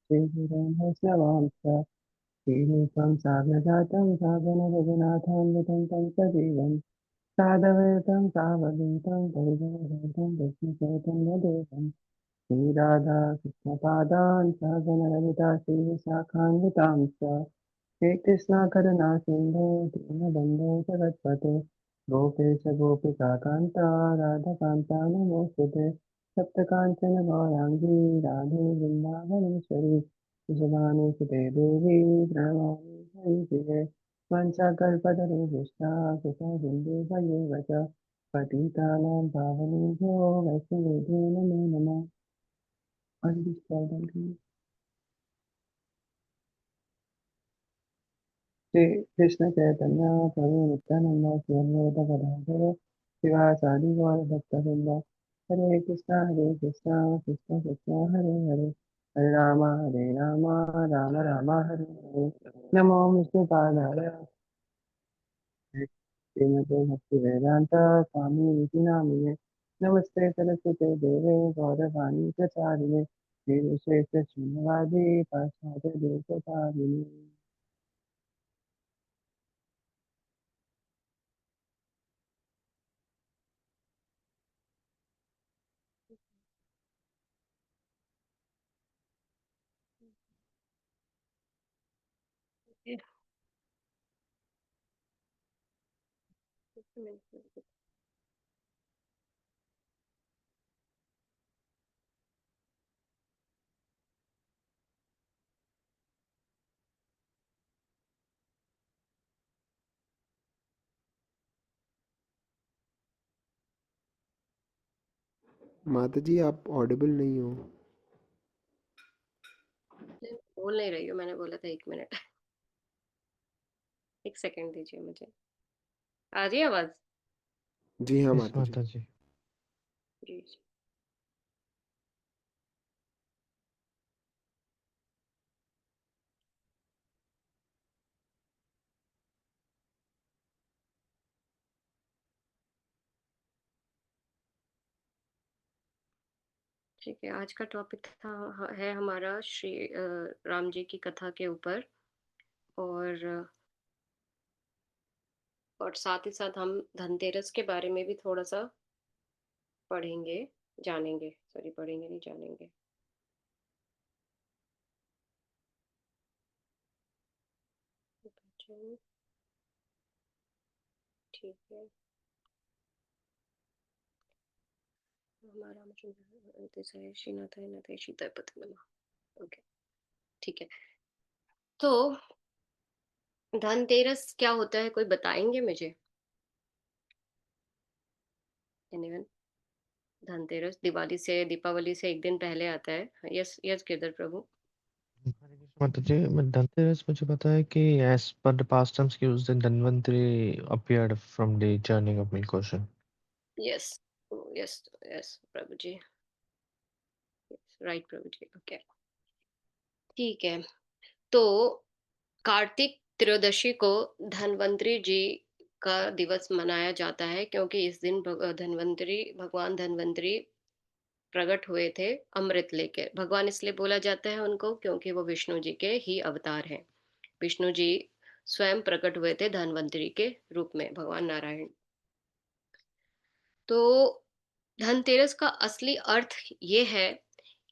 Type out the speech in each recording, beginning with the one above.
श्रीरामस्यवांश श्रीरूपं साग्रजातं साधनरघुनाथान्वितं तं सजीवं साधवेतं सावधूतं परिजनसहितं लक्ष्मीसहितं वदेतं श्रीराधा कृष्णपादान् साधनललिता श्रीविशाखान्वितांश्च श्रीकृष्ण करुणा सिन्धु दीनबन्धो जगत्पते गोपेश गोपिकान्त राधाकान्ता नमोऽस्तुते सप्तकाञ्चन गौराङ्गी राधे वृन्दावनेश्वरी वृषभानुसुते देवी प्रणमामि हरिप्रिये वंशाकल्पतरुभ्यश्च कृपासिन्धुभ्येव च पतितानां पावनेभ्यो वैष्णवेभ्यो नमो नमः। हरिः श्री कृष्ण चैतन्य प्रभु नित्यानंद श्री अद्वैत गदाधर शिवासादि गौर भक्तवृंद हरे कृष्णा कृष्ण कृष्ण हरे हरे हरे राम राम राम हरे हरे नमो विष्णुपादाय श्रीमते भक्ति वेदांत स्वामी निधि नामिने नमस्ते सरस्वते देवे गौरवाणी प्रचारिणे निर्विशेष शून्यवादी पाश्चात्य देशकारिणे। माता जी आप ऑडिबल नहीं हो। बोल नहीं रही हूँ, मैंने बोला था 1 मिनट। 1 सेकंड दीजिए मुझे। आ रही है आवाज? जी हाँ यस माता जी। माता जी। जी जी। ठीक है, आज का टॉपिक है हमारा श्री राम जी की कथा के ऊपर। और साथ ही साथ हम धनतेरस के बारे में भी थोड़ा सा पढ़ेंगे, जानेंगे। सॉरी, पढ़ेंगे नहीं, जानेंगे। ठीक है। हमारा श्रीनाथाय नाथाय सीताय पते नमः। ओके, ठीक है। तो धनतेरस क्या होता है, कोई बताएंगे मुझे? एनीवन? धनतेरस दीपावली से एक दिन पहले आता है। यस यस गिरधर प्रभु। हरे कृष्ण माता जी। मैं धनतेरस मुझे पता है कि as per the past times कि उस दिन Dhanvantari appeared from the churning of milk ocean. Yes yes yes प्रभु जी। राइट प्रभु जी। ओके, ठीक है। तो कार्तिक त्रयोदशी को धन्वंतरी जी का दिवस मनाया जाता है, क्योंकि इस दिन भगवान धन्वंतरी प्रकट हुए थे अमृत लेकर। भगवान इसलिए बोला जाता है उनको क्योंकि वो विष्णु जी के ही अवतार हैं। विष्णु जी स्वयं प्रकट हुए थे धन्वंतरी के रूप में, भगवान नारायण। तो धनतेरस का असली अर्थ ये है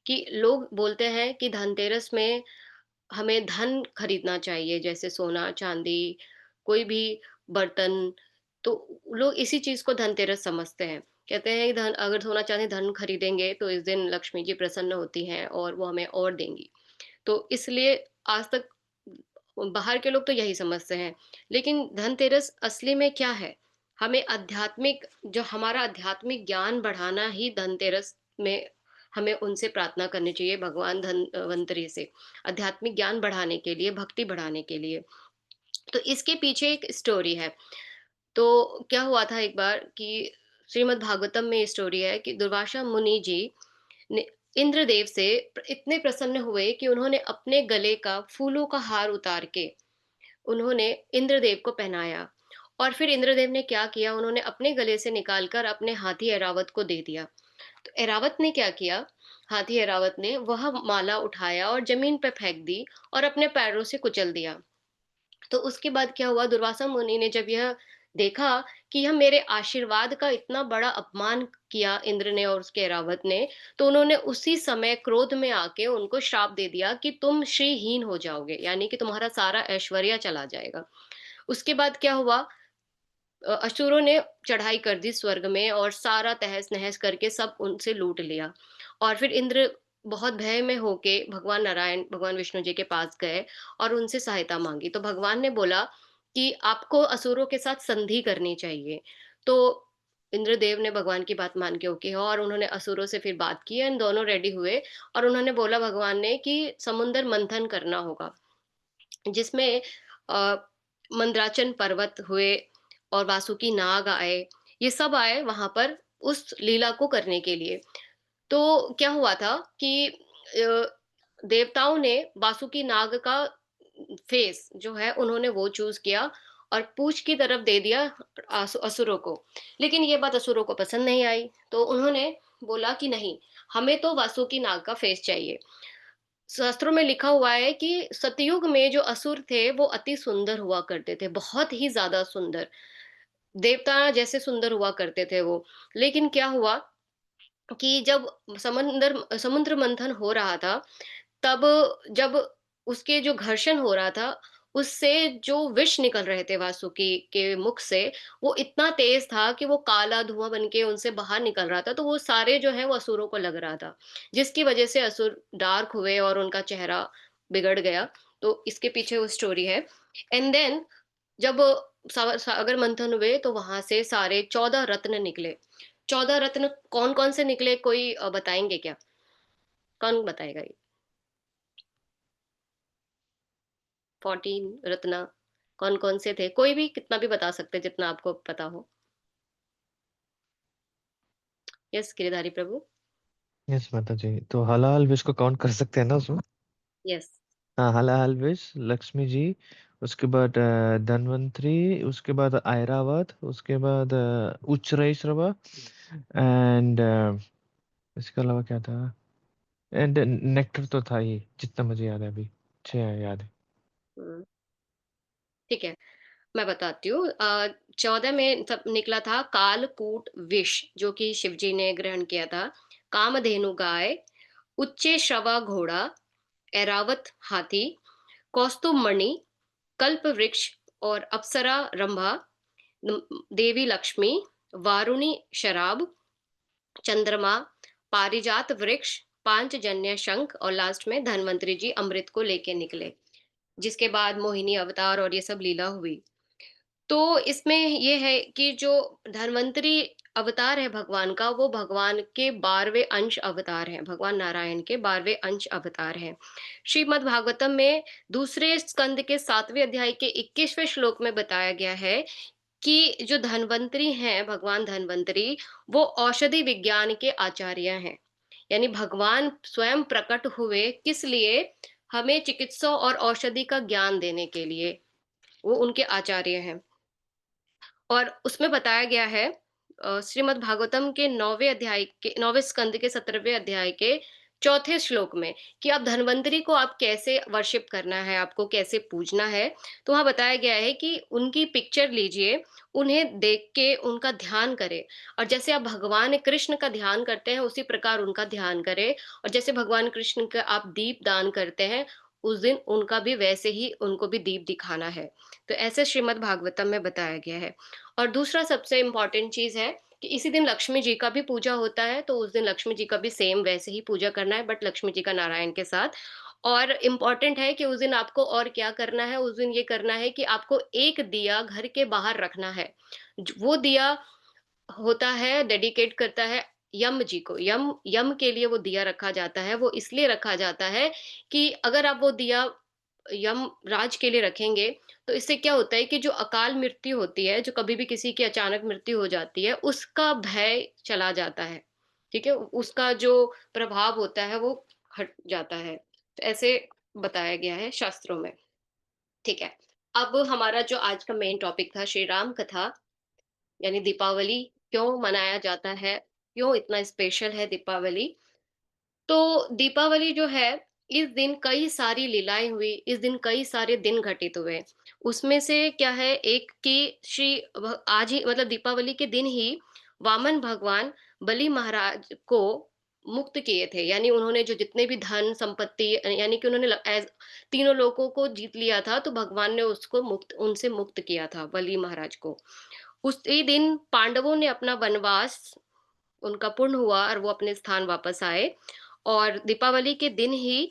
कि लोग बोलते हैं कि धनतेरस में हमें धन खरीदना चाहिए, जैसे सोना चांदी, कोई भी बर्तन। तो लोग इसी चीज को धनतेरस समझते हैं। कहते हैं कि धन, अगर सोना चांदी धन खरीदेंगे तो इस दिन लक्ष्मी जी प्रसन्न होती हैं और वो हमें और देंगी। तो इसलिए आज तक बाहर के लोग तो यही समझते हैं। लेकिन धनतेरस असली में क्या है? हमें आध्यात्मिक, जो हमारा आध्यात्मिक ज्ञान बढ़ाना ही धनतेरस में, हमें उनसे प्रार्थना करनी चाहिए, भगवान धन्वंतरी से, आध्यात्मिक ज्ञान बढ़ाने के लिए, भक्ति बढ़ाने के लिए। तो इसके पीछे एक स्टोरी है। तो क्या हुआ था एक बार कि श्रीमद् भागवतम में स्टोरी है कि दुर्वासा मुनि जी ने इंद्रदेव से इतने प्रसन्न हुए कि उन्होंने अपने गले का फूलों का हार उतार के उन्होंने इंद्रदेव को पहनाया। और फिर इंद्रदेव ने क्या किया, उन्होंने अपने गले से निकालकर अपने हाथी ऐरावत को दे दिया। तो ऐरावत ने क्या किया, हाथी ऐरावत ने वह माला उठाया और ज़मीन पे फेंक दी और अपने पैरों से कुचल दिया। तो उसके बाद क्या हुआ, दुर्वासा मुनि ने जब यह देखा कि यह मेरे आशीर्वाद का इतना बड़ा अपमान किया इंद्र ने और उसके ऐरावत ने, तो उन्होंने उसी समय क्रोध में आके उनको श्राप दे दिया कि तुम श्रीहीन हो जाओगे, यानी कि तुम्हारा सारा ऐश्वर्य चला जाएगा। उसके बाद क्या हुआ, असुरों ने चढ़ाई कर दी स्वर्ग में और सारा तहस-नहस करके सब उनसे लूट लिया। और फिर इंद्र बहुत भय में होके भगवान नारायण, भगवान विष्णु जी के पास गए और उनसे सहायता माँगी। तो भगवान ने बोला कि आपको असुरों के साथ संधि करनी चाहिए। तो इंद्रदेव ने भगवान की बात मान के ओके और उन्होंने असुरों से फिर बात की एंड दोनों रेडी हुए और उन्होंने बोला भगवान ने कि समुद्र मंथन करना होगा। जिसमें अ, मंदराचल पर्वत हुए और वासुकी नाग आए, ये सब आए वहाँ पर उस लीला को करने के लिए। तो क्या हुआ था कि देवताओं ने वासुकी नाग का फेस जो है उन्होंने वो चूज़ किया और पूँछ की तरफ दे दिया असुरों को। लेकिन ये बात असुरों को पसंद नहीं आई, तो उन्होंने बोला कि नहीं, हमें तो वासुकी नाग का फेस चाहिए। शास्त्रों में लिखा हुआ है कि सतयुग में जो असुर थे वो अति सुंदर हुआ करते थे, बहुत ही ज़्यादा सुंदर, देवता जैसे सुंदर हुआ करते थे वो। लेकिन क्या हुआ कि जब समुद्र मंथन हो रहा था, तब जब उसके जो घर्षण हो रहा था, उससे जो विष निकल रहे थे वासुकी के मुख से, वो इतना तेज़ था कि वो काला धुआँ बन के उनसे बाहर निकल रहा था, तो वो सारे जो है वो असुरों को लग रहा था, जिसकी वजह से असुर डार्क हुए और उनका चेहरा बिगड़ गया। तो इसके पीछे वो स्टोरी है। एंड देन जब सागर मंथन हुए तो वहां से सारे 14 रत्न निकले। 14 रत्न कौन कौन से निकले, कोई बताएंगे क्या? कौन बताएगा ये? 14 रत्न कौन कौन से थे? कोई भी कितना भी बता सकते हैं, जितना आपको पता हो। यस, गिरिधारी प्रभु। यस माता जी, तो हलाल विश को काउंट कर सकते हैं ना उसमें? यस। हाँ, हलाल विश, लक्ष्मी जी, उसके बाद धन्वंतरी, उसके बाद ऐरावत, उसके बाद उच्चैश्रवा एंड इसके अलावा क्या था? एंड नेक्टर तो था ही, जितना मुझे याद है अभी, 6 याद है। हम्म, ठीक है, मैं बताती हूँ। 14 में तब निकला था कालकूट विष, जो कि शिव जी ने ग्रहण किया था। कामधेनु गाय, उच्चे श्रवा घोड़ा, ऐरावत हाथी, कौस्तुभ मणि, कल्प वृक्ष और अप्सरा रंभा, देवी लक्ष्मी, वारुणी शराब, चंद्रमा, पारिजात वृक्ष, पांचजन्य शंख और लास्ट में धन्वंतरी जी अमृत को लेके निकले, जिसके बाद मोहिनी अवतार और ये सब लीला हुई। तो इसमें ये है कि जो धन्वंतरी अवतार है भगवान का, वो भगवान के 12वें अंश अवतार हैं, भगवान नारायण के 12वें अंश अवतार हैं। श्रीमद् भागवतम में दूसरे स्कंद के 7वें अध्याय के 21वें श्लोक में बताया गया है कि जो धन्वंतरी हैं, भगवान धन्वंतरी, वो औषधि विज्ञान के आचार्य हैं। यानी भगवान स्वयं प्रकट हुए किस लिए? हमें चिकित्सा और औषधि का ज्ञान देने के लिए, वो उनके आचार्य हैं। और उसमें बताया गया है श्रीमद् भागवतम के 9वें स्कंद के 17वें अध्याय के चौथे श्लोक में कि आप धन्वंतरी को आप कैसे वर्शिप करना है, आपको कैसे पूजना है। तो वहाँ बताया गया है कि उनकी पिक्चर लीजिए, उन्हें देख के उनका ध्यान करें और जैसे आप भगवान कृष्ण का ध्यान करते हैं, उसी प्रकार उनका ध्यान करें और जैसे भगवान कृष्ण का आप दीप दान करते हैं, उस दिन उनका भी वैसे ही उनको भी दीप दिखाना है। तो ऐसे श्रीमद् भागवतम में बताया गया है। और दूसरा सबसे इम्पोर्टेंट चीज़ है कि इसी दिन लक्ष्मी जी का भी पूजा होता है, तो उस दिन लक्ष्मी जी का भी सेम वैसे ही पूजा करना है, बट लक्ष्मी जी का नारायण के साथ। और इम्पोर्टेंट है कि उस दिन आपको और क्या करना है, उस दिन ये करना है कि आपको एक दिया घर के बाहर रखना है। वो दिया होता है, डेडिकेट करता है यम जी को। यम यम के लिए वो दिया रखा जाता है। वो इसलिए रखा जाता है कि अगर आप वो दिया यमराज के लिए रखेंगे, तो इससे क्या होता है कि जो अकाल मृत्यु होती है, जो कभी भी किसी की अचानक मृत्यु हो जाती है, उसका भय चला जाता है, ठीक है? उसका जो प्रभाव होता है, वो हट जाता है। तो ऐसे बताया गया है शास्त्रों में, ठीक है? अब हमारा जो आज का मेन टॉपिक था, श्री राम कथा, यानी दीपावली क्यों मनाया जाता है? क्यों इतना स्पेशल है दीपावली? तो दीपावली जो है, इस दिन कई सारी लीलाएँ हुई, इस दिन कई सारे दिन घटित हुए। उसमें से क्या है एक कि श्री व आज ही मतलब दीपावली के दिन ही वामन भगवान बलि महाराज को मुक्त किए थे। यानी उन्होंने जो जितने भी धन संपत्ति यानी कि उन्होंने तीनों लोकों को जीत लिया था, तो भगवान ने उसको उनसे मुक्त किया था बलि महाराज को। उसी दिन पांडवों ने अपना वनवास उनका पूर्ण हुआ और वो अपने स्थान वापस आए। और दीपावली के दिन ही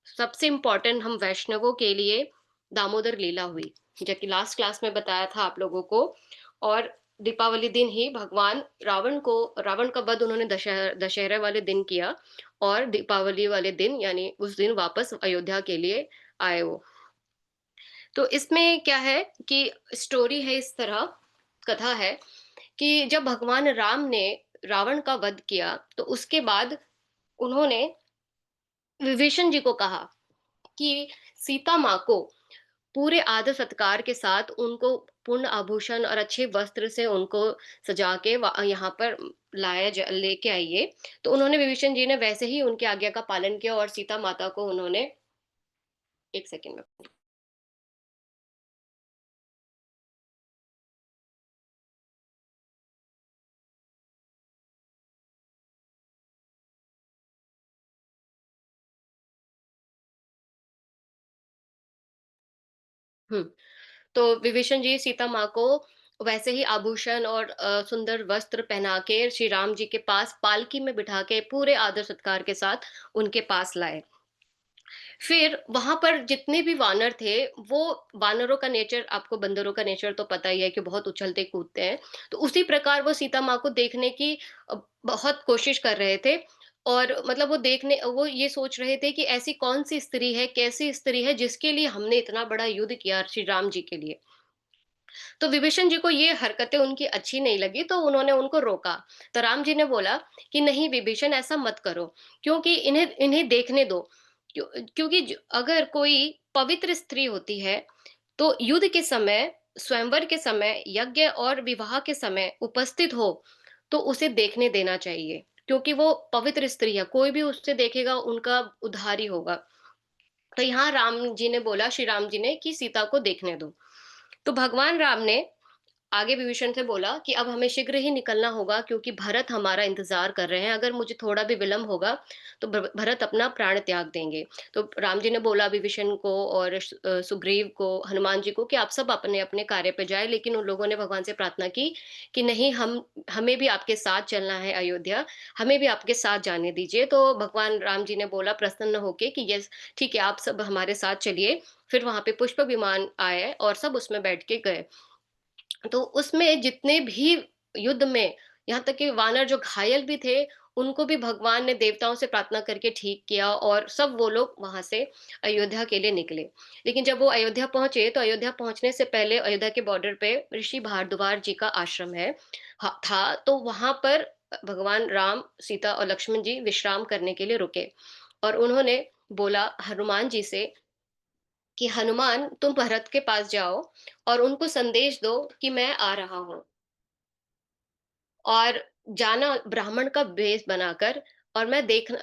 सबसे इम्पोर्टेंट हम वैष्णवों के लिए दामोदर लीला हुई, जो कि लास्ट क्लास में बताया था आप लोगों को। और दीपावली दिन ही भगवान रावण का वध उन्होंने दशहरे वाले दिन किया और दीपावली वाले दिन यानी उस दिन वापस अयोध्या के लिए आए वो। तो इसमें क्या है कि स्टोरी है इस तरह, कथा है कि जब भगवान राम ने रावण का वध किया, तो उसके बाद उन्होंने विभीषण जी को कहा कि सीता माँ को पूरे आदर सत्कार के साथ उनको पूर्ण आभूषण और अच्छे वस्त्र से उनको सजा के यहाँ पर लेके आइए। तो उन्होंने विभीषण जी ने वैसे ही उनकी आज्ञा का पालन किया और सीता माता को उन्होंने एक सेकंड में हुँ। तो विभीषण जी सीता माँ को वैसे ही आभूषण और सुंदर वस्त्र पहना के श्री राम जी के पास पालकी में बिठा के पूरे आदर सत्कार के साथ उनके पास लाए। फिर वहाँ पर जितने भी वानर थे, वो वानरों का नेचर आपको बंदरों का नेचर तो पता ही है कि बहुत उछलते-कूदते हैं। तो उसी प्रकार वो सीता माँ को देखने की बहुत कोशिश कर रहे थे और मतलब वो ये सोच रहे थे कि ऐसी कौन-सी स्त्री है, कैसी स्त्री है जिसके लिए हमने इतना बड़ा युद्ध किया श्री राम जी के लिए। तो विभीषण जी को ये हरकतें उनकी अच्छी नहीं लगी, तो उन्होंने उनको रोका। तो राम जी ने बोला कि नहीं विभीषण ऐसा मत करो, क्योंकि इन्हें इन्हें देखने दो। क्योंकि अगर कोई पवित्र स्त्री होती है, तो युद्ध के समय, स्वयंवर के समय, यज्ञ और विवाह के समय उपस्थित हो, तो उसे देखने देना चाहिए, क्योंकि वो पवित्र स्त्री है, कोई भी उससे देखेगा उनका उद्धार ही होगा। तो यहाँ राम जी ने बोला, श्री राम जी ने कि सीता को देखने दो। तो भगवान राम ने आगे विभीषण से बोला कि अब हमें शीघ्र ही निकलना होगा क्योंकि भरत हमारा इंतजार कर रहे हैं। अगर मुझे थोड़ा भी विलंब होगा तो भरत अपना प्राण त्याग देंगे। तो राम जी ने बोला विभीषण को और सुग्रीव को, हनुमान जी को कि आप सब अपने अपने कार्य पे जाए, लेकिन उन लोगों ने भगवान से प्रार्थना की कि नहीं, हम हमें भी आपके साथ चलना है अयोध्या, हमें भी आपके साथ जाने दीजिए। तो भगवान राम जी ने बोला प्रसन्न होके कि यस, ठीक है, आप सब हमारे साथ चलिए। फिर वहां पे पुष्पक विमान आए और सब उसमें बैठ के गए। तो उसमें जितने भी युद्ध में, यहाँ तक कि वानर जो घायल भी थे, उनको भी भगवान ने देवताओं से प्रार्थना करके ठीक किया और सब वो लोग वहाँ से अयोध्या के लिए निकले। लेकिन जब वो अयोध्या पहुँचे, तो अयोध्या पहुँचने से पहले अयोध्या के बॉर्डर पे ऋषि भारद्वाज जी का आश्रम है था, तो वहाँ पर भगवान राम, सीता और लक्ष्मण जी विश्राम करने के लिए रुके और उन्होंने बोला हनुमान जी से कि हनुमान तुम भरत के पास जाओ और उनको संदेश दो कि मैं आ रहा हूँ और जाना ब्राह्मण का वेश बनाकर और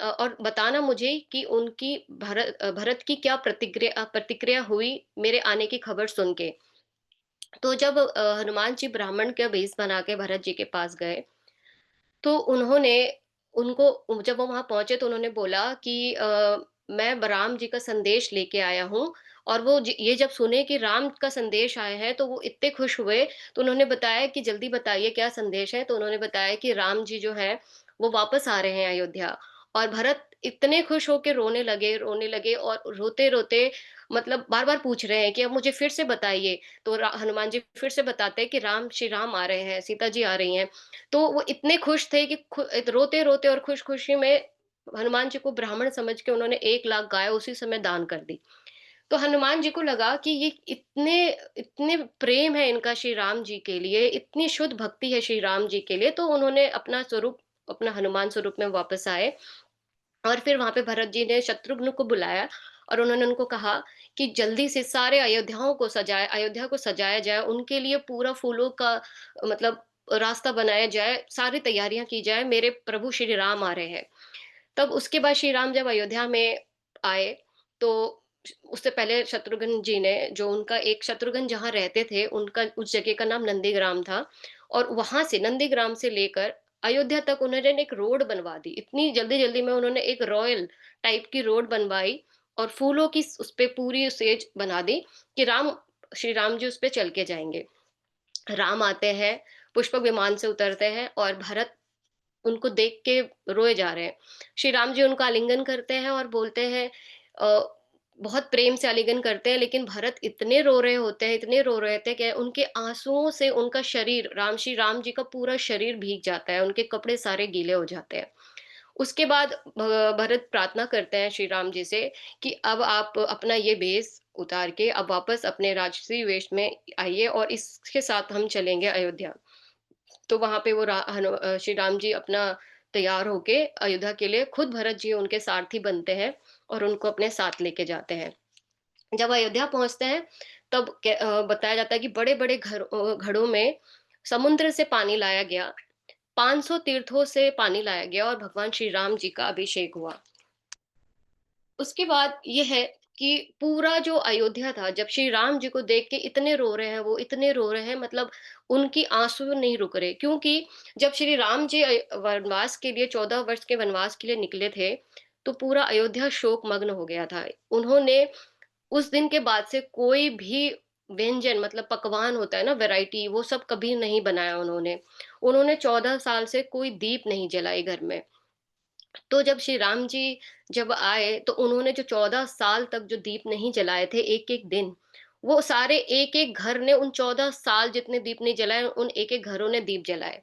और बताना मुझे कि उनकी भरत की क्या प्रतिक्रिया हुई मेरे आने की खबर सुन के। तो जब हनुमान जी ब्राह्मण का वेश बना के भरत जी के पास गए, तो उन्होंने उनको जब वो वहाँ पहुँचे तो उन्होंने बोला कि मैं राम जी का संदेश लेके आया हूँ। और वो ये जब सुने कि राम का संदेश आया है तो वो इतने खुश हुए, तो उन्होंने बताया कि जल्दी बताइए क्या संदेश है? तो उन्होंने बताया कि राम जी जो हैं वो वापस आ रहे हैं अयोध्या। और भरत इतने खुश होके रोने लगे और रोते-रोते मतलब बार-बार पूछ रहे हैं कि अब मुझे फिर से बताइए। तो हनुमान जी फिर से बताते हैं कि श्री राम आ रहे हैं, सीता जी आ रही हैं। तो वो इतने खुश थे कि रोते-रोते और खुशी-खुशी में हनुमान जी को ब्राह्मण समझ के उन्होंने 1 लाख गाय उसी समय दान कर दी। तो हनुमान जी को लगा कि ये इतने इतने प्रेम है इनका श्री राम जी के लिए, इतनी शुद्ध भक्ति है श्री राम जी के लिए, तो उन्होंने अपना हनुमान स्वरूप में वापस आए। और फिर वहाँ पे भरत जी ने शत्रुघ्न को बुलाया और उन्होंने उनको कहा कि जल्दी से सारे अयोध्या को सजाया जाए, उनके लिए पूरा फूलों का मतलब रास्ता बनाया जाए, सारी तैयारियाँ की जाए, मेरे प्रभु श्री राम आ रहे हैं। तब उसके बाद श्री राम जब अयोध्या में आए, तो उससे पहले शत्रुघ्न जी ने जो उनका एक शत्रुघ्न जहाँ रहते थे, उनका उस जगह का नाम नंदीग्राम था और वहाँ से नंदीग्राम से लेकर अयोध्या तक उन्होंने एक रोड बनवा दी। इतनी जल्दी-जल्दी में उन्होंने एक रॉयल टाइप की रोड बनवाई और फूलों की उसपे पूरी सेज बना दी कि श्री राम जी उसपे चल के जाएँगे। राम आते हैं, पुष्पक विमान से उतरते हैं और भरत उनको देख के रोए जा रहे हैं। श्री राम जी उनका आलिंगन करते हैं और बोलते हैं अ, बहुत प्रेम से आलिंगन करते हैं, लेकिन भरत इतने रो रहे होते हैं, इतने रो रहे थे कि उनके आँसुओं से उनका शरीर श्री राम जी का पूरा शरीर भीग जाता है, उनके कपड़े सारे गीले हो जाते हैं। उसके बाद भरत प्रार्थना करते हैं श्री राम जी से कि अब आप अपना ये भेष उतार के अब वापस अपने राजसी वेश में आइए और इसके साथ हम चलेंगे अयोध्या। तो वहाँ पे वो श्री राम जी अपना तैयार होके अयोध्या के लिए खुद भरत जी उनके सारथी बनते हैं और उनको अपने साथ लेके जाते हैं। जब अयोध्या पहुँचते हैं तब बताया जाता है कि बड़े-बड़े घड़ों में समुद्र से पानी लाया गया। 500 तीर्थों से पानी लाया गया और भगवान श्री राम जी का अभिषेक हुआ। उसके बाद ये है कि पूरा जो अयोध्या था, जब श्री राम जी को देख के इतने रो रहे हैं वो, इतने रो रहे हैं मतलब उनकी आँसू नहीं रुक रहे क्योंकि जब श्री राम जी वनवास के लिए 14 वर्ष के वनवास के लिए निकले थे, तो पूरा अयोध्या शोकमग्न हो गया था। उन्होंने उस दिन के बाद से कोई भी व्यंजन मतलब पकवान होता है ना वैरायटी, वो सब कभी नहीं बनाया उन्होंने। उन्होंने 14 साल से कोई दीप नहीं जलाई घर में। तो जब श्री राम जी जब आए तो उन्होंने जो 14 साल तक जो दीप नहीं जलाए थे एक-एक दिन, वो सारे एक-एक घर ने उन 14 साल जितने दीप नहीं जलाए, उन एक-एक घरों ने दीप जलाए।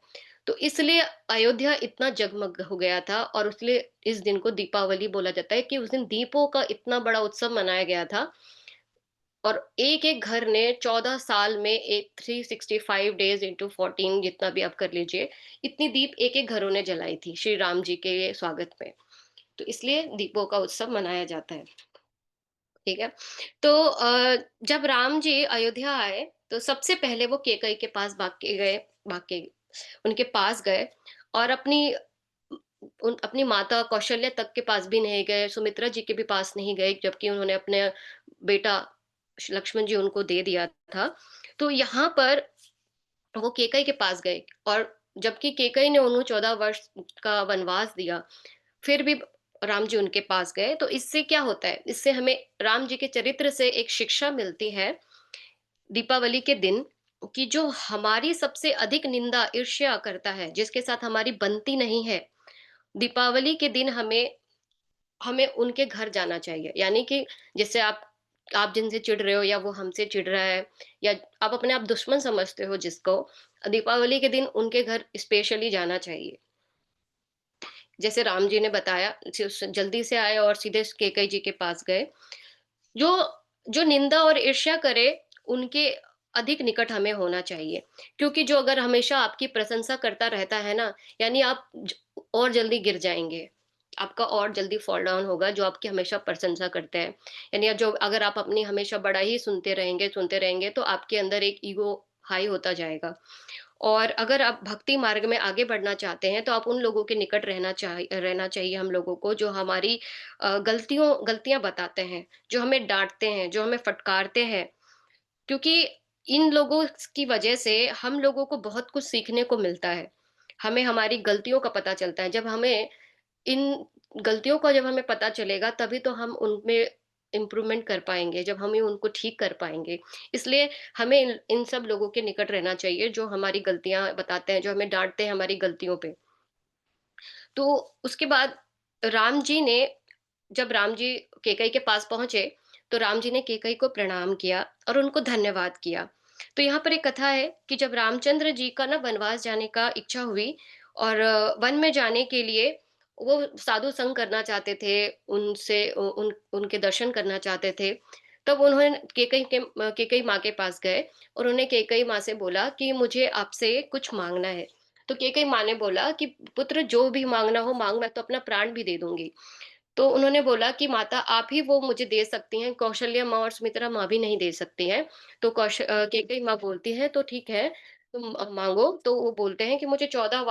तो इसलिए अयोध्या इतना जगमग हो गया था और इसलिए इस दिन को दीपावली बोला जाता है कि उस दिन दीपों का इतना बड़ा उत्सव मनाया गया था और एक-एक घर ने 14 साल में 365 डेज़ इंटू 14 जितना भी आप कर लीजिए, इतनी दीप एक-एक घरों ने जलाई थी श्री राम जी के स्वागत में। तो इसलिए दीपों का उत्सव मनाया जाता है, ठीक है? तो जब राम जी अयोध्या आए, तो सबसे पहले वो कैकेयी के पास भाग के उनके पास गए और अपनी माता कौशल्या तक के पास भी नहीं गए, सुमित्रा जी के भी पास नहीं गए, जबकि उन्होंने अपने बेटा लक्ष्मण जी उनको दे दिया था। तो यहाँ पर वो कैकेयी के पास गए और जबकि कैकेयी ने उन्हें 14 वर्ष का वनवास दिया, फिर भी राम जी उनके पास गए, तो इससे क्या होता है? इससे हमें राम जी के चरित्र से एक शिक्षा मिलती है, दीपावली के दिन कि जो हमारी सबसे अधिक निंदा, ईर्ष्या करता है, जिसके साथ हमारी बनती नहीं है, दीपावली के दिन हमें हमें उनके घर जाना चाहिए। यानी कि जैसे आप जिनसे चिढ़ रहे हो या वो हमसे चिढ़ रहा है या आप अपने आप दुश्मन समझते हो जिसको, दीपावली के दिन उनके घर स्पेशली जाना चाहिए। जैसे राम जी ने बताया जल्दी से आए और सीधे कैकेयी जी के पास गए। जो जो निंदा और ईर्ष्या करे, उनके अधिक निकट हमें होना चाहिए। क्योंकि जो अगर हमेशा आपकी प्रशंसा करता रहता है ना, यानी आप और जल्दी गिर जाएँगे। आपका और जल्दी फॉल डाउन होगा जो आपकी हमेशा प्रशंसा करते हैं। यानी जो अगर आप अपनी हमेशा बड़ा ही सुनते रहेंगे तो आपके अंदर एक ईगो हाई होता जाएगा। और अगर आप भक्ति मार्ग में आगे बढ़ना चाहते हैं, तो आप उन लोगों के निकट रहना चाहिए हम लोगों को जो हमारी गलतियाँ बताते हैं, जो हमें डाँटते हैं, जो हमें फटकारते हैं। क्योंकि इन लोगों की वजह से हम लोगों को बहुत कुछ सीखने को मिलता है। हमें हमारी गलतियों का पता चलता है। इन गलतियों का जब हमें पता चलेगा तभी तो हम उनमें इम्प्रूवमेंट कर पाएँगे, जब हम ही उनको ठीक कर पाएँगे। इसलिए हमें इन इन सब लोगों के निकट रहना चाहिए जो हमारी गलतियाँ बताते हैं, जो हमें डाँटते हैं हमारी गलतियों पे। तो उसके बाद राम जी ने जब राम जी कैकेयी के पास पहुँचे, तो राम जी ने कैकेयी को प्रणाम किया और उनको धन्यवाद किया। तो यहाँ पर एक कथा है कि जब रामचंद्र जी का ना वनवास जाने का इच्छा हुई और वन में जाने के लिए वो साधु संग करना चाहते थे, उनसे उ उन उनके दर्शन करना चाहते थे। तब उन्होंने कैकेयी माँ के पास गए और उन्होंने कैकेयी माँ से बोला कि मुझे आपसे कुछ माँगना है। तो कैकेयी माँ ने बोला कि पुत्र जो भी माँगना हो माँग, मैं तो अपना प्राण भी दे दूँगी। तो उन्होंने बोला कि माता आप ही वो मुझे दे सकती हैं, कौशल्या माँ और सुमित्रा माँ भी नहीं दे सकती हैं। तो कैकेयी माँ बोलती हैं तो ठीक है, तुम माँगो। तो वो बोलते हैं कि मुझे 14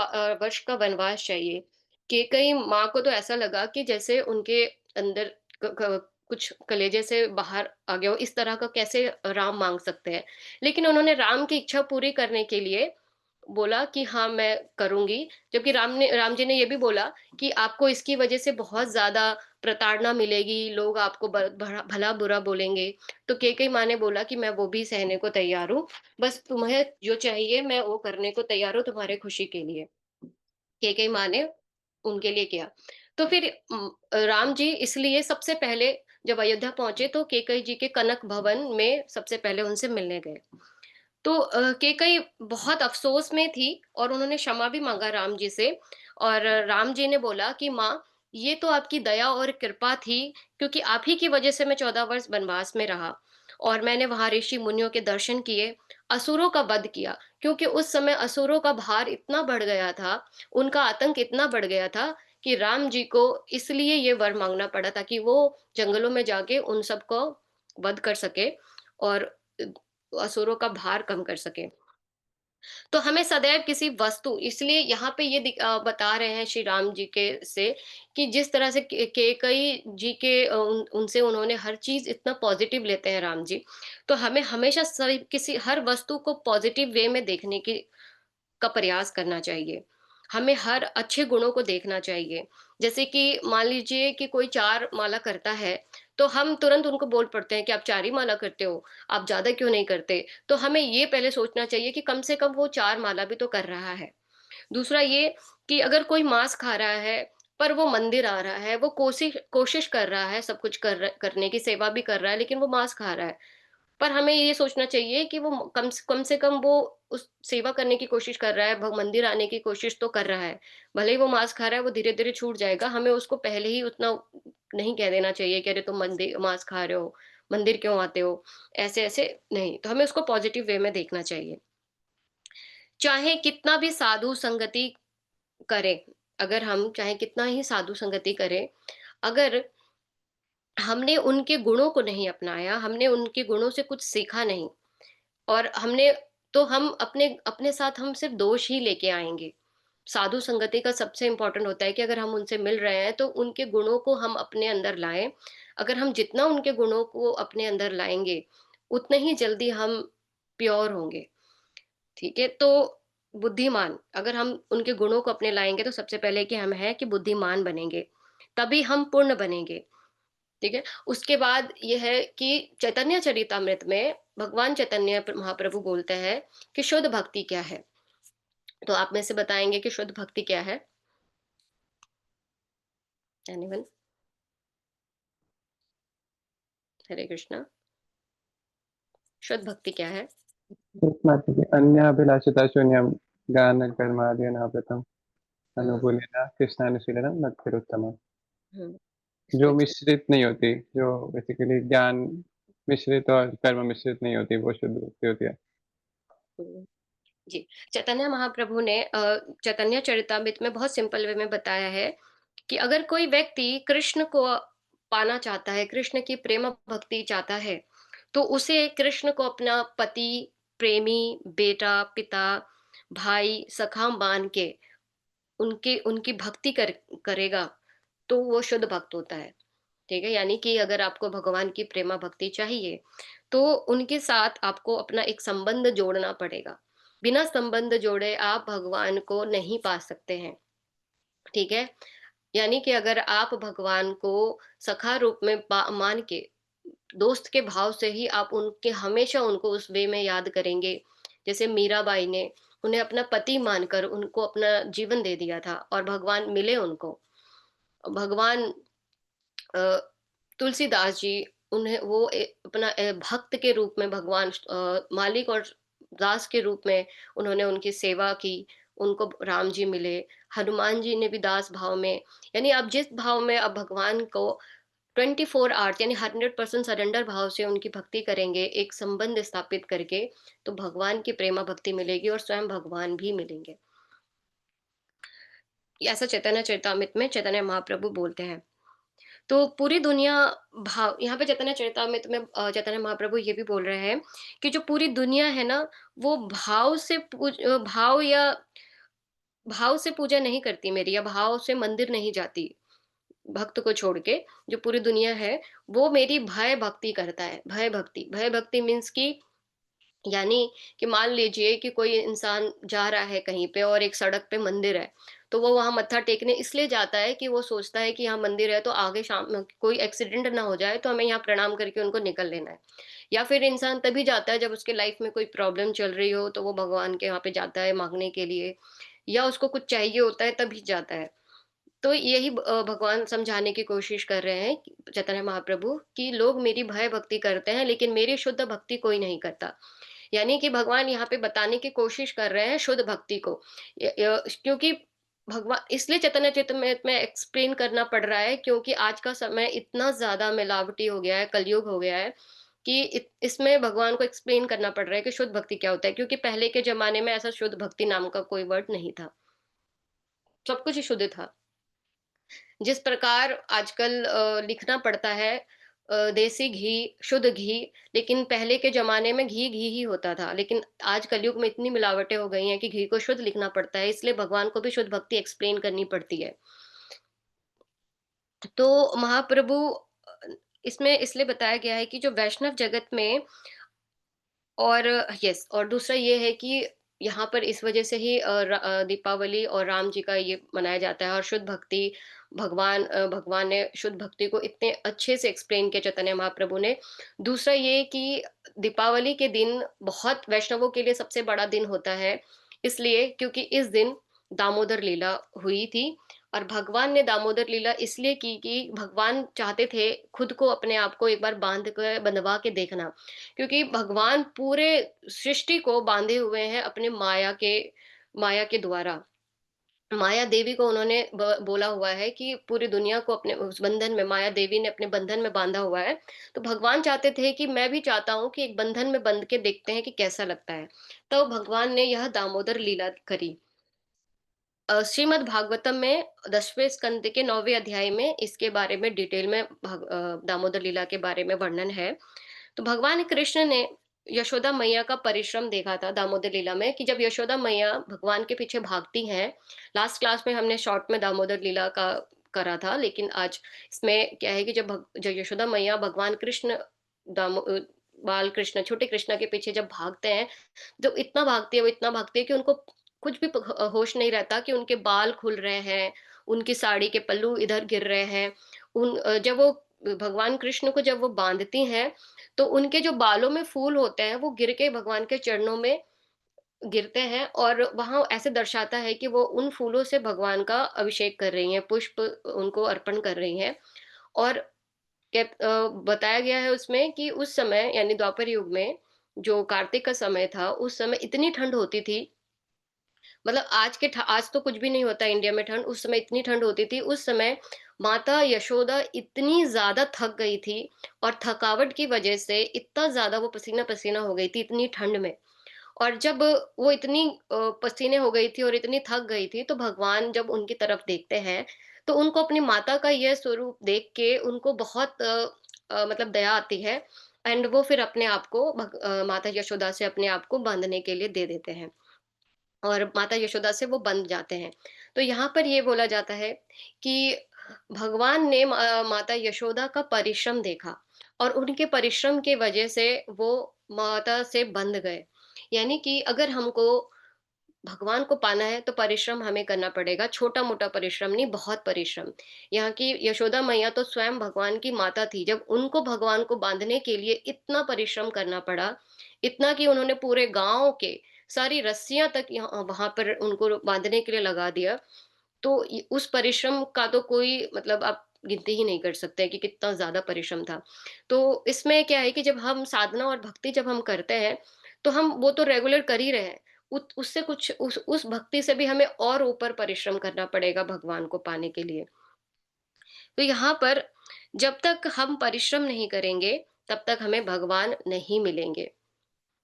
वर्ष का वनवास चाहिए। केकई माँ को तो ऐसा लगा कि जैसे उनके अंदर कुछ कलेजे से बाहर आ गया हो, इस तरह का कैसे राम मांग सकते हैं। लेकिन उन्होंने राम की इच्छा पूरी करने के लिए बोला कि हाँ, मैं करूँगी, जबकि राम जी ने ये भी बोला कि आपको इसकी वज़ह से बहुत ज़्यादा प्रताड़ना मिलेगी, लोग आपको भला-बुरा बोलेंगे। तो केकई माँ ने बोला कि मैं वो भी सहने को तैयार हूँ, बस तुम्हें जो चाहिए मैं वो करने को तैयार हूँ तुम्हारे खुशी के लिए। केकई माँ ने उनके लिए किया। तो फिर राम जी इसलिए सबसे पहले जब अयोध्या पहुँचे तो केकई जी के कनक भवन में सबसे पहले उनसे मिलने गए। तो केकई बहुत अफ़सोस में थी और उन्होंने क्षमा भी माँगा राम जी से और राम जी ने बोला कि माँ, ये तो आपकी दया और कृपा थी क्योंकि आप ही की वज़ह से मैं 14 वर्ष वनवास में रहा और मैंने वहाँ ऋषि मुनियों के दर्शन किए, असुरों का वध किया क्योंकि उस समय असुरों का भार इतना बढ़ गया था, उनका आतंक इतना बढ़ गया था कि राम जी को इसलिए ये वर माँगना पड़ा ताकि वो जंगलों में जाके उन सबको वध कर सके और अ, असुरों का भार कम कर सकें। तो हमें सदैव किसी वस्तु इसलिए यहाँ पे ये बता रहे हैं श्री राम जी के से कि जिस तरह से केकई जी के उनसे उन्होंने हर चीज़ इतना पॉज़िटिव लेते हैं राम जी, तो हमें हमेशा सही किसी हर वस्तु को पॉज़िटिव वे में देखने की का प्रयास करना चाहिए। हमें हर अच्छे गुणों को देखना चाहिए। जैसे कि मान लीजिए कि कोई 4 माला करता है, तो हम तुरंत उनको बोल पड़ते हैं कि आप 4 ही माला करते हो, आप ज़्यादा क्यों नहीं करते? तो हमें ये पहले सोचना चाहिए कि कम से कम वो 4 माला भी तो कर रहा है। दूसरा ये कि अगर कोई मांस खा रहा है, पर वो मंदिर आ रहा है, वो कोशिश कोशिश कर रहा है सब कुछ करने की, सेवा भी कर रहा है, लेकिन वो मांस खा रहा है। पर हमें ये सोचना चाहिए कि वो कम से कम वो उस सेवा करने की कोशिश कर रहा है, मंदिर आने की कोशिश तो कर रहा है। भले ही वो मांस खा रहा है, वो धीरे-धीरे छूट जाएगा, हमें उसको पहले ही उतना नहीं कह देना चाहिए कि अरे तुम मांस खा रहे हो, मंदिर क्यों आते हो? ऐसे-ऐसे नहीं, तो हमें उसको पॉजिटिव वे में देखना चाहिए। चाहे कितना भी साधु संगति करें, अगर हम चाहे कितना ही साधु संगति करें, अगर हमने उनके गुणों को नहीं अपनाया, हमने उनके गुणों से कुछ सीखा नहीं और हमने तो हम अपने अपने साथ हम सिर्फ दोष ही लेके आएँगे। साधु संगति का सबसे इम्पोर्टेंट होता है कि अगर हम उनसे मिल रहे हैं तो उनके गुणों को हम अपने अंदर लाएँ। अगर हम जितना उनके गुणों को अपने अंदर लाएँगे, उतने ही जल्दी हम प्योर होंगे, ठीक है? तो बुद्धिमान, अगर हम उनके गुणों को अपने लाएँगे तो सबसे पहले कि हम हैं कि बुद्धिमान बनेंगे, तभी हम पूर्ण बनेंगे। ठीक है? उसके बाद ये है कि चैतन्य चरितामृत में भगवान चैतन्य महाप्रभु बोलते हैं कि शुद्ध भक्ति क्या है? तो आप में से बताएँगे कि शुद्ध भक्ति क्या है? एनीवन? हरे कृष्णा। शुद्ध भक्ति क्या है? कृष्णार्पणमस्तु। अन्याभिलाषिता शून्यं ज्ञानकर्मादीनावृतम् हुँ, अनुकूलेन कृष्णानुशीलनं मत्कृतोत्तमम्। हुँ। जो इसको मिश्रित नहीं होती, जो बेसिकली ज्ञान मिश्रित और कर्म मिश्रित नहीं होती, वो शुद्ध भक्ति होती है। हुँ, जी। चैतन्य महाप्रभु ने चैतन्य चरितामृत में बहुत सिंपल वे में बताया है कि अगर कोई व्यक्ति कृष्ण को पाना चाहता है, कृष्ण की प्रेम भक्ति चाहता है, तो उसे कृष्ण को अपना पति, प्रेमी, बेटा, पिता, भाई, सखा मान के उनकी उनकी भक्ति करेगा, तो वो शुद्ध भक्त होता है। ठीक है? यानी कि अगर आपको भगवान की प्रेमा भक्ति चाहिए, तो उनके साथ आपको अपना एक संबंध जोड़ना पड़ेगा। बिना संबंध जोड़े आप भगवान को नहीं पा सकते हैं। ठीक है? यानी कि अगर आप भगवान को सखा रूप में मान के, दोस्त के भाव से ही आप उनके हमेशा उनको उस वे में याद करेंगे। जैसे मीराबाई ने उन्हें अपना पति मानकर उनको अपना जीवन दे दिया था और भगवान मिले उनको। भगवान अ, तुलसीदास जी उन्हें वो अपना भक्त के रूप में भगवान मालिक और दास के रूप में उन्होंने उनकी सेवा की, उनको राम जी मिले, हनुमान जी ने भी दास भाव में, यानी आप जिस भाव में आप भगवान को 24 आवर्स यानी 100% सरेंडर भाव से उनकी भक्ति करेंगे, एक संबंध स्थापित करके, तो भगवान की प्रेमा भक्ति मिलेगी और स्वयं भगवान भी मिलेंगे। ऐसा चैतन्य चरितामृत में चैतन्य महाप्रभु बोलते हैं। तो पूरी दुनिया भाव यहाँ पे चैतन्य चरितामृत में चैतन्य महाप्रभु ये भी बोल रहे हैं कि जो पूरी दुनिया है ना, वो भाव से भाव या भाव से पूजा नहीं करती मेरी, या भाव से मंदिर नहीं जाती, भक्त को छोड़ के, जो पूरी दुनिया है, वो मेरी भय भक्ति करता है। भय भक्ति मीन्स कि, यानी कि मान लीजिए कि कोई इंसान जा रहा है कहीं पे और एक सड़क पे मंदिर है, तो वो वहाँ मत्था टेकने इसलिए जाता है कि वो सोचता है कि यहाँ मंदिर है तो आगे शाम कोई एक्सीडेंट ना हो जाए, तो हमें यहाँ प्रणाम करके उनको निकल लेना है। या फिर इंसान तभी जाता है जब उसके लाइफ में कोई प्रॉब्लम चल रही हो, तो वो भगवान के वहाँ पे जाता है माँगने के लिए, या उसको कुछ चाहिए होता है तभी जाता है। तो यही भगवान समझाने की कोशिश कर रहे हैं चैतन्य महाप्रभु, कि लोग मेरी भय भक्ति करते हैं लेकिन मेरी शुद्ध भक्ति कोई नहीं करता। यानी कि भगवान यहाँ पे बताने की कोशिश कर रहे हैं शुद्ध भक्ति को। क्योंकि भगवान इसलिए चैतन्य चरितमृत में एक्सप्लेन करना पड़ रहा है, क्योंकि आज का समय इतना ज़्यादा मिलावटी हो गया है, कलयुग हो गया है, कि इसमें भगवान को एक्सप्लेन करना पड़ रहा है कि शुद्ध भक्ति क्या होता है, क्योंकि पहले के ज़माने में ऐसा शुद्ध भक्ति नाम का कोई वर्ड नहीं था। सब कुछ ही शुद्ध था। जिस प्रकार आजकल लिखना पड़ता है देसी घी, शुद्ध घी, लेकिन पहले के ज़माने में घी, घी ही होता था। लेकिन आज कलयुग में इतनी मिलावटें हो गई हैं कि घी को शुद्ध लिखना पड़ता है, इसलिए भगवान को भी शुद्ध भक्ति एक्सप्लेन करनी पड़ती है। तो महाप्रभु इसमें इसलिए बताया गया है कि जो वैष्णव जगत में, और यस, और दूसरा ये है कि यहाँ पर इस वजह से ही दीपावली और राम जी का ये मनाया जाता है, और शुद्ध भक्ति, भगवान ने शुद्ध भक्ति को इतने अच्छे से एक्सप्लेन किया चैतन्य महाप्रभु ने। दूसरा ये कि दीपावली के दिन बहुत वैष्णवों के लिए सबसे बड़ा दिन होता है, इसलिए क्योंकि इस दिन दामोदर लीला हुई थी, और भगवान ने दामोदर लीला इसलिए की कि भगवान चाहते थे खुद को, अपने आप को एक बार बंधवा के देखना। क्योंकि भगवान पूरे सृष्टि को बांधे हुए हैं अपने माया के द्वारा। माया देवी को उन्होंने बोला हुआ है कि पूरी दुनिया को अपने उस बंधन में, माया देवी ने अपने बंधन में बांधा हुआ है। तो भगवान चाहते थे कि मैं भी चाहता हूँ कि एक बंधन में बंध के देखते हैं कि कैसा लगता है। तो भगवान ने यह दामोदर लीला करी। श्रीमद् भागवतम में 10वें स्कंद के 9वें अध्याय में इसके बारे में डिटेल में दामोदर लीला के बारे में वर्णन है। तो भगवान कृष्ण ने यशोदा मैया का परिश्रम देखा था दामोदर लीला में, कि जब यशोदा मैया भगवान के पीछे भागती हैं। लास्ट क्लास में हमने शॉर्ट में दामोदर लीला का करा था, लेकिन आज इसमें क्या है कि जब यशोदा मैया भगवान कृष्ण, बाल कृष्ण, छोटे कृष्ण के पीछे जब भागते हैं, जब इतना भागती है, वो इतना भागती है कि उनको कुछ भी होश नहीं रहता कि उनके बाल खुल रहे हैं, उनकी साड़ी के पल्लू इधर गिर रहे हैं। जब वो भगवान कृष्ण को जब वो बांधती हैं, तो उनके जो बालों में फूल होते हैं, वो गिर के भगवान के चरणों में गिरते हैं, और वहाँ ऐसे दर्शाता है कि वो उन फूलों से भगवान का अभिषेक कर रही हैं, पुष्प उनको अर्पण कर रही हैं। और बताया गया है उसमें कि उस समय, यानी द्वापर युग में, जो कार्तिक का समय था, उस समय इतनी ठंड होती थी, मतलब आज तो कुछ भी नहीं होता इंडिया में ठंड, उस समय इतनी ठंड होती थी। उस समय माता यशोदा इतनी ज़्यादा थक गई थी, और थकावट की वजह से इतना ज़्यादा वो पसीना-पसीना हो गई थी इतनी ठंड में। और जब वो इतनी पसीने हो गई थी और इतनी थक गई थी, तो भगवान जब उनकी तरफ देखते हैं, तो उनको अपनी माता का यह स्वरूप देख के उनको बहुत मतलब दया आती है, एंड वो फिर अपने आप को माता यशोदा से अपने आप को बाँधने के लिए दे देते हैं, और माता यशोदा से वो बंध जाते हैं। तो यहाँ पर ये बोला जाता है कि भगवान ने माता यशोदा का परिश्रम देखा, और उनके परिश्रम की वजह से वो माता से बंध गए। यानी कि अगर हमको भगवान को पाना है तो परिश्रम हमें करना पड़ेगा, छोटा-मोटा परिश्रम नहीं, बहुत परिश्रम। यहाँ की यशोदा मैया तो स्वयं भगवान की माता थी, जब उनको भगवान को बाँधने के लिए इतना परिश्रम करना पड़ा, इतना कि उन्होंने पूरे गाँव के सारी रस्सियाँ तक यहाँ वहाँ पर उनको बाँधने के लिए लगा दिया। तो उस परिश्रम का तो कोई मतलब आप गिनती ही नहीं कर सकते कि कितना ज़्यादा परिश्रम था। तो इसमें क्या है कि जब हम साधना और भक्ति जब हम करते हैं, तो हम वो तो रेगुलर कर ही रहे हैं। उससे कुछ उस भक्ति से भी हमें और ऊपर परिश्रम करना पड़ेगा भगवान को पाने के लिए। तो यहाँ पर जब तक हम परिश्रम नहीं करेंगे, तब तक हमें भगवान नहीं मिलेंगे।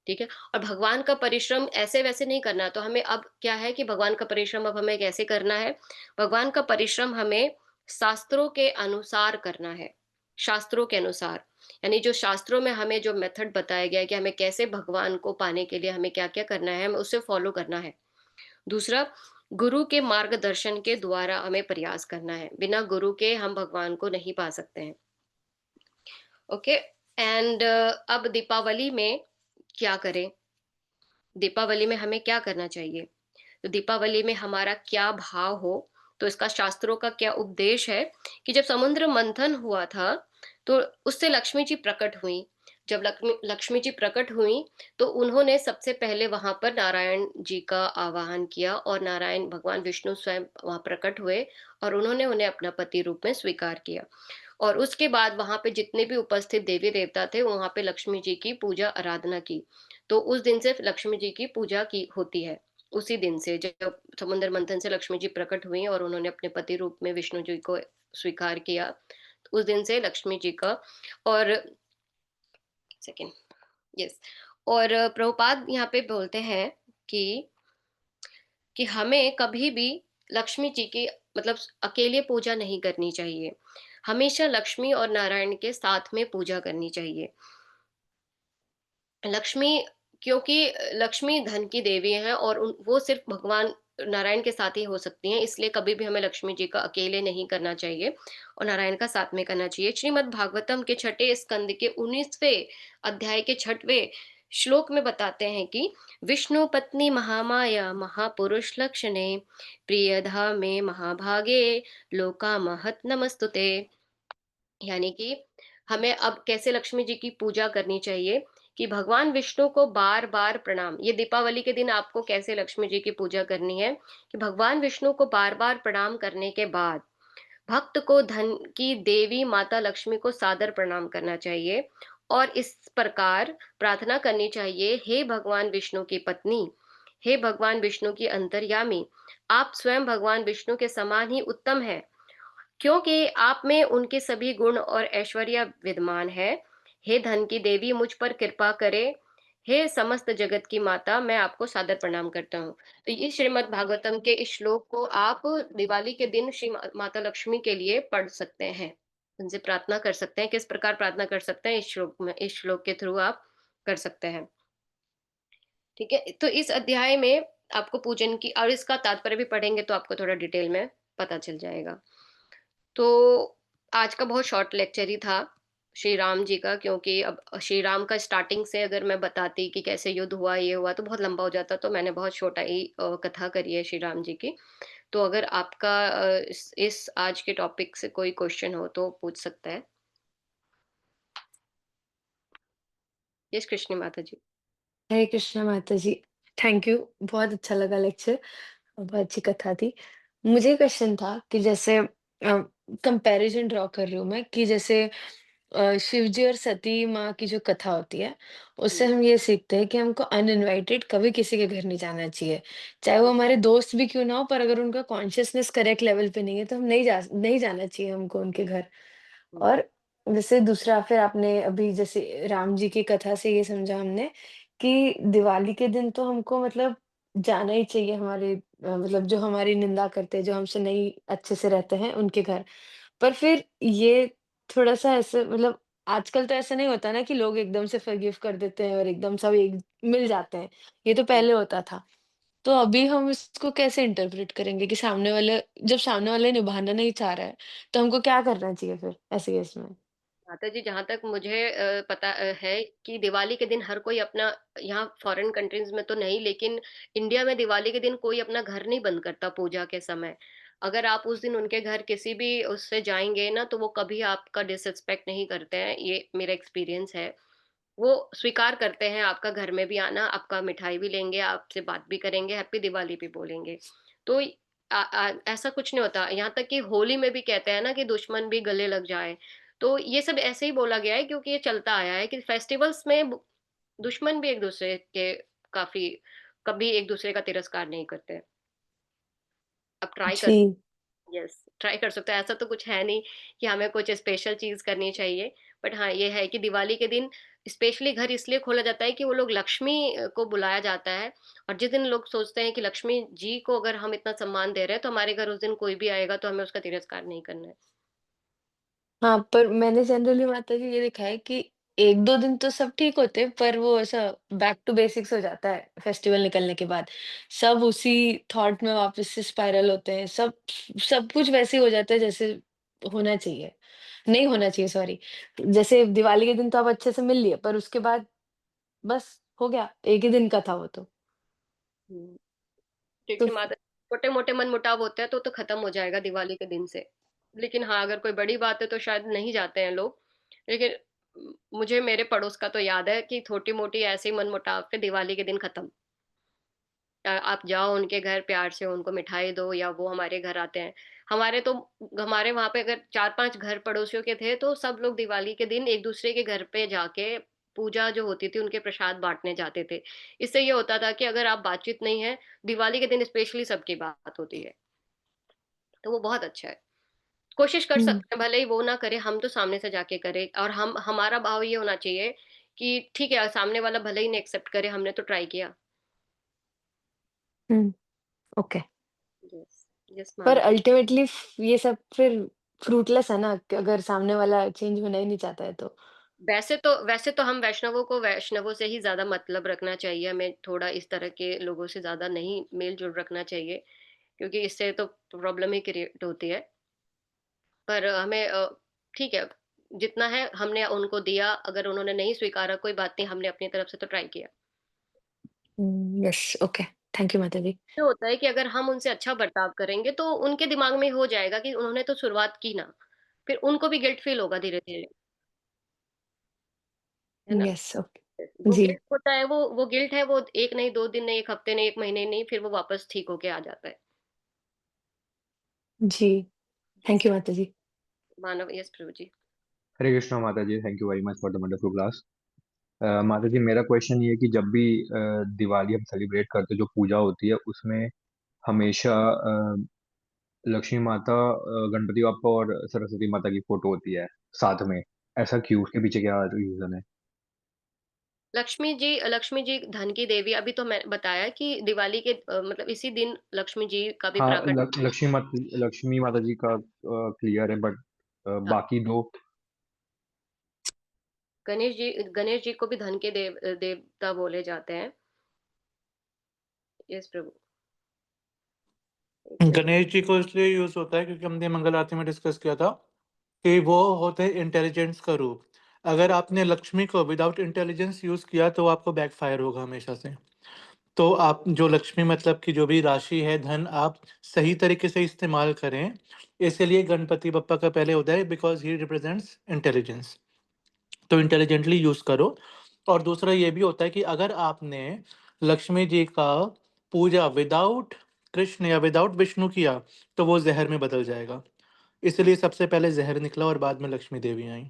ठीक है? और भगवान का परिश्रम ऐसे-वैसे नहीं करना, तो हमें अब क्या है कि भगवान का परिश्रम अब हमें कैसे करना है? भगवान का परिश्रम हमें शास्त्रों के अनुसार करना है, शास्त्रों के अनुसार। यानी जो शास्त्रों में हमें जो मेथड बताया गया है कि हमें कैसे भगवान को पाने के लिए हमें क्या-क्या करना है, हमें उसे फ़ॉलो करना है। दूसरा, गुरु के मार्गदर्शन के द्वारा हमें प्रयास करना है। बिना गुरु के हम भगवान को नहीं पा सकते हैं। ओके। एंड अब दीपावली में क्या करें? दीपावली में हमें क्या करना चाहिए? तो दीपावली में हमारा क्या भाव हो, तो इसका शास्त्रों का क्या उपदेश है कि जब समुद्र मंथन हुआ था, तो उससे लक्ष्मी जी प्रकट हुईं। जब लक्ष्मी लक्ष्मी जी प्रकट हुईं, तो उन्होंने सबसे पहले वहाँ पर नारायण जी का आवाहन किया और नारायण भगवान विष्णु स्वयं वहाँ प्रकट हुए और उन्होंने उन्हें अपना पति रूप में स्वीकार किया। और उसके बाद वहाँ पे जितने भी उपस्थित देवी-देवता थे, वहाँ पे लक्ष्मी जी की पूजा आराधना की। तो उस दिन से लक्ष्मी जी की पूजा की होती है। उसी दिन से जब समुद्र मंथन से लक्ष्मी जी प्रकट हुई और उन्होंने अपने पति रूप में विष्णु जी को स्वीकार किया, तो उस दिन से लक्ष्मी जी का और सेकंड यस और प्रभुपाद यहाँ पे बोलते हैं कि हमें कभी भी लक्ष्मी जी की मतलब अकेले पूजा नहीं करनी चाहिए। हमेशा लक्ष्मी और नारायण के साथ में पूजा करनी चाहिए। लक्ष्मी क्योंकि लक्ष्मी धन की देवी हैं और वो सिर्फ भगवान नारायण के साथ ही हो सकती हैं, इसलिए कभी भी हमें लक्ष्मी जी का अकेले नहीं करना चाहिए और नारायण का साथ में करना चाहिए। श्रीमद् भागवतम के छठे स्कंद के 19वें अध्याय के छठवें श्लोक में बताते हैं कि विष्णु पत्नी महामाया महापुरुष लक्षणे प्रियधा में महाभागे लोका महत नमस्तुते। यानी कि हमें अब कैसे लक्ष्मी जी की पूजा करनी चाहिए कि भगवान विष्णु को बार-बार प्रणाम। ये दीपावली के दिन आपको कैसे लक्ष्मी जी की पूजा करनी है कि भगवान विष्णु को बार-बार प्रणाम करने के बाद भक्त को धन की देवी माता लक्ष्मी को सादर प्रणाम करना चाहिए और इस प्रकार प्रार्थना करनी चाहिए, हे भगवान विष्णु की पत्नी, हे भगवान विष्णु की अंतर्यामी, आप स्वयं भगवान विष्णु के समान ही उत्तम हैं। क्योंकि आप में उनके सभी गुण और ऐश्वर्य विद्यमान है। हे धन की देवी मुझ पर कृपा करें। हे समस्त जगत की माता मैं आपको सादर प्रणाम करता हूँ। तो ये श्रीमद् भागवतम के इस श्लोक को आप दिवाली के दिन श्री माता लक्ष्मी के लिए पढ़ सकते हैं। उनसे प्रार्थना कर सकते हैं। किस प्रकार प्रार्थना कर सकते हैं इस श्लोक के थ्रू आप कर सकते हैं। ठीक है? तो इस अध्याय में आपको पूजन की और इसका तात्पर्य भी पढ़ेंगे तो आपको थोड़ा डिटेल में पता चल जाएगा। तो आज का बहुत शॉर्ट लेक्चर ही था श्री राम जी का क्योंकि अब श्री राम का स्टार्टिंग से अगर मैं बताती कि कैसे युद्ध हुआ ये हुआ तो बहुत लंबा हो जाता तो मैंने बहुत छोटा ही कथा करी है श्री राम जी की। तो अगर आपका इस आज के टॉपिक से कोई क्वेश्चन हो तो पूछ सकता है। यस कृष्ण माता जी। हरे कृष्णा माता जी। थैंक यू, बहुत अच्छा लगा लेक्चर, बहुत अच्छी कथा थी। मुझे क्वेश्चन था कि जैसे कंपैरिजन ड्रॉ कर रही हूँ मैं कि जैसे शिव जी और सती माँ की जो कथा होती है, उससे जी हम ये सीखते हैं कि हमको अनइनवाइटेड कभी किसी के घर नहीं जाना चाहिए। चाहे वो जी हमारे दोस्त भी क्यों ना हो, पर अगर उनका कॉन्शसनेस करेक्ट लेवल पे नहीं है, तो हम नहीं जाना चाहिए हमको उनके घर। हम्म, और जैसे दूसरा फिर आपने अभी जैसे राम जी की कथा से ये समझा हमने कि दिवाली के दिन तो हमको मतलब जाना ही चाहिए हमारे मतलब जो हमारी निंदा करते हैं, जो हमसे नहीं अच्छे से रहते हैं उनके घर। पर फिर ये थोड़ा-सा ऐसे मतलब आजकल तो ऐसा नहीं होता ना कि लोग एकदम से फॉरगिव कर देते हैं और एकदम सब एक मिल जाते हैं। ये तो जी। पहले होता था। तो अभी हम इसको कैसे इंटरप्रेट करेंगे कि सामने वाला निभाना नहीं चाह रहा है, तो हमको क्या करना चाहिए फिर ऐसे केस में? माता जी जहाँ तक मुझे पता है कि दिवाली के दिन हर कोई अपना यहाँ फॉरेन कंट्रीज में तो नहीं लेकिन इंडिया में दिवाली के दिन कोई अपना घर नहीं बंद करता पूजा के समय। अगर आप उस दिन उनके घर किसी भी उससे जाएँगे ना तो वो कभी आपका डिसरिस्पेक्ट नहीं करते हैं, ये मेरा एक्सपीरियंस है। वो स्वीकार करते हैं आपका घर में भी आना, आपका मिठाई भी लेंगे, आपसे बात भी करेंगे, हैप्पी दिवाली भी बोलेंगे। तो ऐसा कुछ नहीं होता, यहाँ तक कि होली में भी कहते हैं ना कि दुश्मन भी गले लग जाए। तो ये सब ऐसे ही बोला गया है क्योंकि ये चलता आया है कि फेस्टिवल्स में दुश्मन भी एक-दूसरे के काफ़ी कभी एक-दूसरे का तिरस्कार नहीं करते। आप ट्राई कर जी। यस, ट्राई कर सकते हैं। ऐसा तो कुछ है नहीं कि हमें कुछ स्पेशल चीज़ करनी चाहिए। बट हाँ, ये है कि दिवाली के दिन स्पेशली घर इसलिए खोला जाता है कि वो लोग लक्ष्मी को बुलाया जाता है और जिस दिन लोग सोचते हैं कि लक्ष्मी जी को अगर हम इतना सम्मान दे रहे हैं, तो हमारे घर उस दिन कोई भी आएगा तो हमें उसका तिरस्कार नहीं करना है। हाँ, पर मैंने जनरली माताजी ये देखा है कि 1-2 दिन तो सब ठीक होते हैं, पर वो ऐसा बैक टू बेसिक्स हो जाता है फेस्टिवल निकलने के बाद। सब उसी थॉट में वापस से स्पाइरल होते हैं, सब सब कुछ वैसे ही हो जाता है जैसे होना चाहिए, नहीं होना चाहिए सॉरी। जैसे दिवाली के दिन तो आप अच्छे से मिल लिए, पर उसके बाद बस हो गया, एक ही दिन का था वो तो। हुँ, तो क्योंकि माता छोटे-मोटे मनमुटाव होते हैं तो खत्म हो जाएगा दिवाली के दिन से। लेकिन हाँ, अगर कोई बड़ी बात है तो शायद नहीं जाते हैं लोग। लेकिन मुझे मेरे पड़ोस का तो याद है कि छोटी-मोटी ऐसे ही मनमुटाव थे दिवाली के दिन खत्म। आप जाओ उनके घर प्यार से उनको मिठाई दो या वो हमारे घर आते हैं। हमारे वहाँ पे अगर 4-5 घर पड़ोसियों के थे तो सब लोग दिवाली के दिन एक-दूसरे के घर पे जाके पूजा जो होती थी उनके प्रसाद बाँटने जाते थे। इससे ये होता था कि अगर आप बातचीत नहीं है, दिवाली के दिन स्पेशली सबकी बात होती है। तो वो बहुत अच्छा है। कोशिश कर हुँ, सकते हैं भले ही वो ना करे, हम तो सामने से जाके करें और हमारा भाव ये होना चाहिए कि ठीक है, सामने वाला भले ही नहीं एक्सेप्ट करे, हमने तो ट्राई किया। हुँ, ओके। यस, यस पर मानव। अल्टीमेटली ये सब फिर फ्रूटलेस है ना, कि अगर सामने वाला चेंज होना ही नहीं चाहता है तो। वैसे तो हम वैष्णवों को वैष्णवों से ही ज़्यादा मतलब रखना चाहिए, हमें थोड़ा इस तरह के लोगों से ज़्यादा नहीं मेल-जोल रखना चाहिए, क्योंकि इससे तो प्रॉब्लम ही क्रिएट होती है। पर हमें ठीक है, जितना है हमने उनको दिया, अगर उन्होंने नहीं स्वीकारा कोई बात नहीं, हमने अपनी तरफ से तो ट्राई किया। यस, ओके, थैंक यू माता जी। ये होता है कि अगर हम उनसे अच्छा बर्ताव करेंगे, तो उनके दिमाग में हो जाएगा कि उन्होंने तो शुरुआत की ना, फिर उनको भी गिल्ट फ़ील होगा धीरे-धीरे, है ना? यस, ओके, वो जी, गिल्ट होता है वो गिल्ट है वो 1 नहीं, 2 दिन नहीं, 1 हफ्ते नहीं, 1 महीने नहीं, फिर वो वापस ठीक होके आ जाता है। जी, यस, थैंक यू माता जी। मानव यस प्रभु जी। हरे कृष्णा माता जी, thank you very much for the wonderful class. माता जी, मेरा क्वेश्चन ये है कि जब भी दिवाली हम सेलिब्रेट करते हैं, जो पूजा होती है उसमें हमेशा लक्ष्मी माता, गणपति बाप्पा और सरस्वती माता की फोटो होती है साथ में। ऐसा क्यों? उसके पीछे क्या रीजन है? लक्ष्मी जी धन की देवी अभी तो मैंने बताया कि दिवाली के मतलब इसी दिन लक्ष्मी जी का भी हाँ, प्राकट लक्ष्मी माता जी का क्लियर है, बट हाँ, बाकी दो। गणेश जी को भी धन के देवता बोले जाते हैं। यस प्रभु। एक सेकंड। गणेश जी को इसलिए यूज़ होता है क्योंकि हमने मंगल आरती में डिस्कस किया था कि वो होते हैं इंटेलिजेंस का रूप। अगर आपने लक्ष्मी को विदाउट इंटेलिजेंस यूज़ किया तो आपको बैकफायर होगा हमेशा से। तो आप जो लक्ष्मी मतलब की जो भी राशि है, धन आप सही तरीके से इस्तेमाल करें। इसीलिए गणपति बप्पा का पहले होता है बिकॉज़ ही रिप्रेजेंट्स इंटेलिजेंस। तो इंटेलिजेंटली यूज़ करो। और दूसरा ये भी होता है कि अगर आपने लक्ष्मी जी का पूजा विदाउट कृष्ण या विदाउट विष्णु किया, तो वो ज़हर में बदल जाएगा। इसलिए सबसे पहले ज़हर निकला और बाद में लक्ष्मी देवी आईं।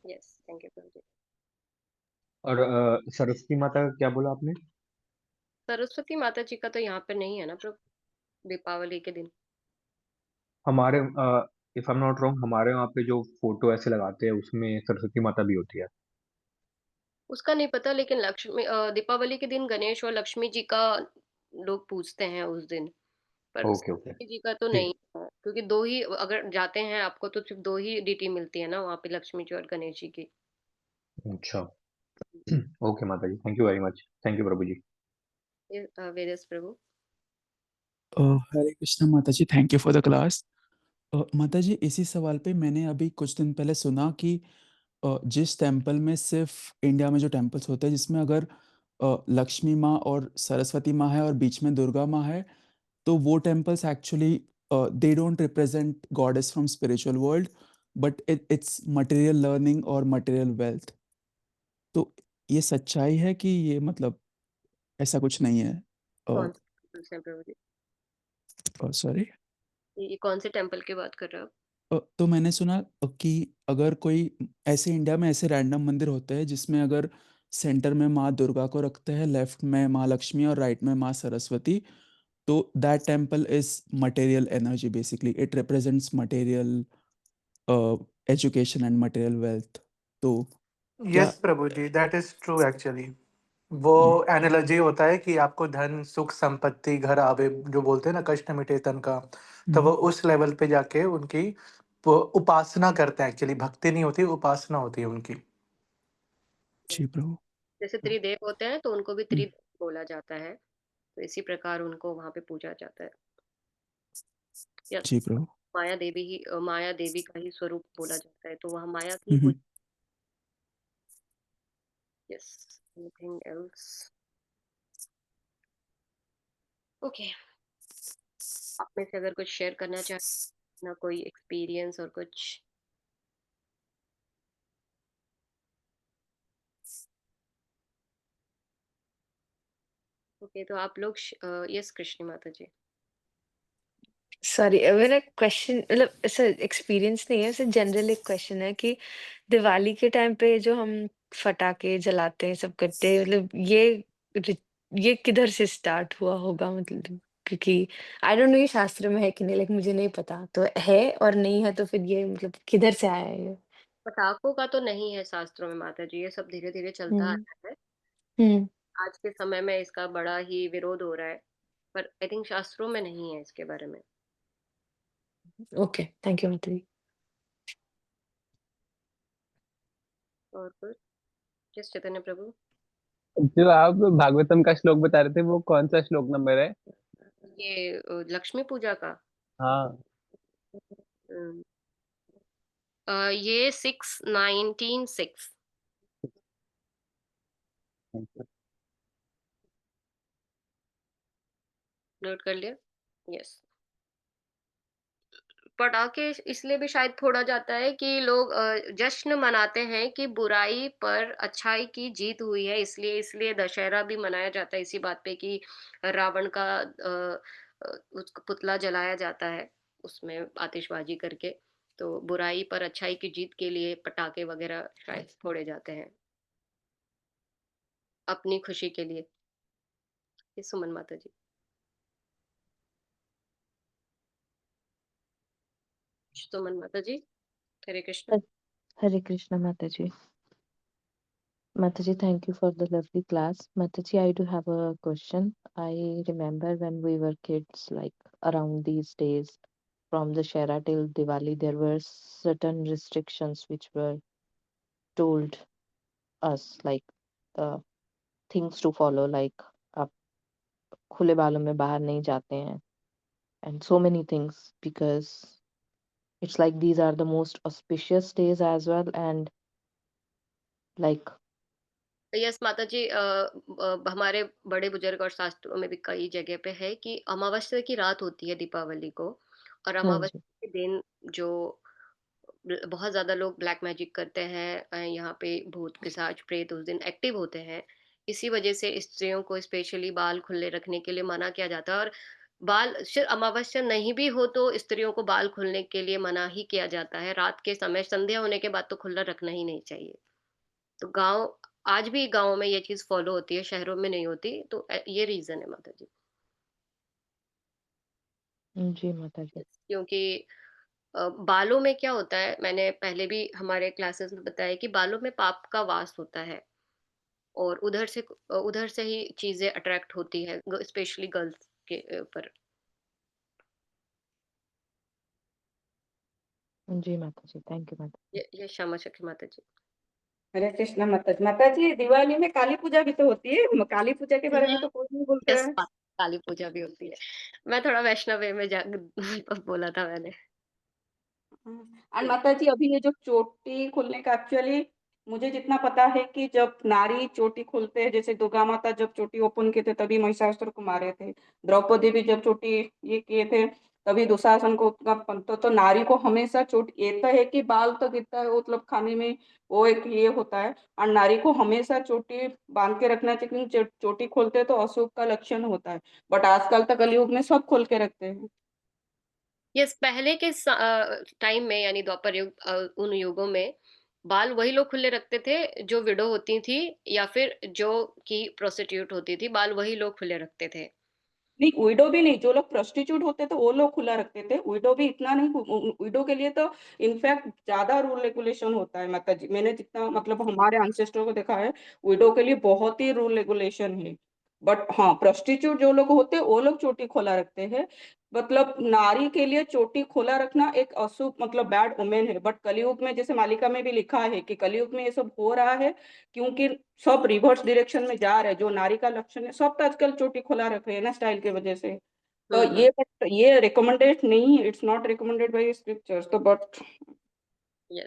यस, थैंक यू प्रभु जी। और सरस्वती माता का क्या बोला आपने? सरस्वती माता जी का तो यहाँ पे नहीं है ना प्रभु दीपावली के दिन। हमारे, if I am not wrong, हमारे वहाँ पे जो फोटो ऐसे लगाते हैं उसमें सरस्वती माता भी होती है। उसका नहीं पता लेकिन दीपावली के दिन गणेश और लक्ष्मी जी का लोग पूजते हैं उस दिन। पर ओके, ओके, सरस्वती जी का तो ठीक। नहीं है, क्योंकि 2 ही अगर जाते हैं आपको तो सिर्फ़ 2 ही डिटी मिलती है ना वहाँ पे लक्ष्मी जी और गणेश जी की। अच्छा। ओके माता जी, thank you very much. Thank you प्रभु जी। वेदस प्रभु। हरे कृष्णा माता जी, thank you for the class. माता जी, इसी सवाल पे मैंने अभी कुछ दिन पहले सुना कि जिस टेम्पल में सिर्फ इंडिया में जो टेम्पल्स होते हैं जिसमें अगर लक्ष्मी माँ और सरस्वती माँ है और बीच में दुर्गा माँ है, तो वो temples actually they don't represent goddess from spiritual world, but it's material learning और मटेरियल वेल्थ। तो ये सच्चाई है कि ये मतलब ऐसा कुछ नहीं है? कौन से टेम्पल्स हैं प्रभु जी? सॉरी। ये कौन से टेम्पल की बात कर रहे हो आप? तो मैंने सुना कि अगर कोई ऐसे इंडिया में ऐसे रैंडम मंदिर होते हैं जिसमें अगर सेंटर में माँ दुर्गा को रखते हैं, लेफ्ट में माँ लक्ष्मी और राइट में माँ सरस्वती, तो that temple is material energy, basically it represents material education and material wealth. तो क्या? यस प्रभु जी, दैट इज़ ट्रू एक्चुअली। वो जी। एनालॉजी होता है कि आपको धन, सुख, संपत्ति, घर आवे, जो बोलते हैं ना कष्ट मिटे तन का, तो वो हम्म, उस लेवल पे जाके उनकी वो उपासना करते हैं एक्चुअली, भक्ति नहीं होती, उपासना होती है उनकी। जी प्रभु। जैसे त्रिदेव होते हैं तो उनको भी त्रिदेव बोला जाता है, तो इसी प्रकार उनको वहाँ पे पूजा जाता है। यस, जी प्रभु। माया देवी का ही स्वरूप बोला जाता है, तो वहाँ माया की हुँ, हुँ। पूजा। Yes, anything else? ओके, आप में से अगर कुछ शेयर करना चाहे, ना कोई एक्सपीरियंस और कुछ। ओके, तो आप लोग यस कृष्ण माता जी। सॉरी, मेरा क्वेश्चन मतलब ऐसा एक्सपीरियंस नहीं है, ऐसे जनरल एक क्वेश्चन है कि दिवाली के टाइम पे जो हम पटाखे जलाते हैं, सब करते हैं, मतलब रि ये किधर से स्टार्ट हुआ होगा मतलब? क्योंकि आई डोंट नो ये शास्त्र में है कि नहीं, लाइक मुझे नहीं पता। तो है और नहीं है तो फिर ये मतलब किधर से आया है ये? पटाखों का तो नहीं है शास्त्रों में माता जी, ये सब धीरे धीरे चलता हुँ, आया है। हुँ, आज के समय में इसका बड़ा ही विरोध हो रहा है, पर आई थिंक शास्त्रों में नहीं है इसके बारे में। ओके, थैंक यू माता जी। और कुछ? यस चैतन्य प्रभु। जो आप भागवतम का श्लोक बता रहे थे वो कौन सा श्लोक नंबर है? ये लक्ष्मी पूजा का हाँ। अम, ये 6 19 6। नोट कर लिया। यस, पटाखे इसलिए भी शायद फोड़ा जाता है कि लोग जश्न मनाते हैं कि बुराई पर अच्छाई की जीत हुई है, इसलिए इसलिए दशहरा भी मनाया जाता है इसी बात पे कि रावण का उसका पुतला जलाया जाता है, उसमें आतिशबाजी करके। तो बुराई पर अच्छाई की जीत के लिए पटाखे वगैरह शायद फोड़े जाते हैं, अपनी खुशी के लिए। ये सुमन माता जी। सुमन माता जी, हरे Krishna. Hare Krishna Mataji. Mataji, thank you for the lovely class. Mataji, I do have a question. I remember when we were kids, like around these days, from the Shera till Diwali, there were certain restrictions which were told us, like the things to follow, like आप खुले बालों में बाहर नहीं जाते हैं, and so many things, because it's like these are the most auspicious days as well, and like yes माता जी, हमारे बड़े बुजुर्ग और शास्त्रों में भी कई जगह पे है कि अमावस्या की रात होती है दीपावली को, और हाँ जी, अमावस्या के दिन जो बहुत ज्यादा लोग ब्लैक मैजिक करते हैं, यहाँ पे भूत पिशाच प्रेत उस दिन एक्टिव होते हैं। इसी वजह से स्त्रियों को स्पेशली बाल खुले रखने के लिए मना किया जाता है, और बाल सिर्फ अमावस्या नहीं भी हो तो स्त्रियों को बाल खुलने के लिए मना ही किया जाता है। रात के समय संध्या होने के बाद तो खुला रखना ही नहीं चाहिए। तो आज भी गाँव में ये चीज़ फ़ॉलो होती है, शहरों में नहीं होती, तो ये रीज़न है माता जी। जी माताजी। क्योंकि बालों में क्या होता है, मैंने पहले भी हमारे क्लासेस में बताया कि बालों में पाप का वास होता है, और उधर से ही चीज़ें अट्रैक्ट होती है, स्पेशली गर्ल्स के ऊपर। जी माताजी, थैंक यू माता। ये क्षमा सखी माता जी। हरे कृष्णा माता जी। माता जी, दिवाली में काली पूजा भी तो होती है, काली पूजा के बारे में तो कोई नहीं बोलता यस, है। काली पूजा भी होती है। मैं थोड़ा वैष्णव वे में बोला था मैंने। और माता जी, अभी ये जो चोटी खोलने का एक्चुअली मुझे जितना पता है कि जब नारी चोटी खोलते हैं, जैसे दुर्गा माता जब चोटी ओपन किए थे तभी महिषासुर को मारे थे, द्रौपदी भी जब चोटी ये किए थे तभी दुशासन को उतना तो नारी को हमेशा चोट ये तो है कि बाल तो गिरता है, वो मतलब खाने में वो एक ये होता है, और नारी को हमेशा चोटी बांध के रखना चाहिए क्योंकि चोटी खोलते हैं तो अशुभ का लक्षण होता है। बट आजकल तो कलयुग में सब खोल के रखते हैं। यस, पहले के टाइम में यानी द्वापर युग, उन युगों में बाल वही लोग खुले रखते थे जो विडो होती थी, या फिर जो कि प्रोस्टिट्यूट होती थी, बाल वही लोग खुले रखते थे। नहीं, विडो भी नहीं, जो लोग प्रोस्टिट्यूट होते थे वो लोग खुला रखते थे, विडो भी इतना नहीं, विडो के लिए तो इनफैक्ट ज्यादा रूल रेगुलेशन होता है माता जी, मैंने जितना मतलब हमारे एंसेस्टर को देखा है, विडो के लिए बहुत ही रूल रेगुलेशन है। बट हाँ, प्रोस्टिट्यूट जो लोग होते हैं वो लोग चोटी खोला रखते हैं। मतलब नारी के लिए चोटी खोला रखना एक अशुभ मतलब बैड ओमेन है, बट कलयुग में जैसे मालिका में भी लिखा है कि कलयुग में ये सब हो रहा है क्योंकि सब रिवर्स डायरेक्शन में जा रहे हैं। जो नारी का लक्षण है सब तो आजकल चोटी खोला रख रहे हैं ना स्टाइल की वजह से। तो हम्म। ये रिकमेंडेड नहीं है, it's not recommended by scriptures, तो बट यस,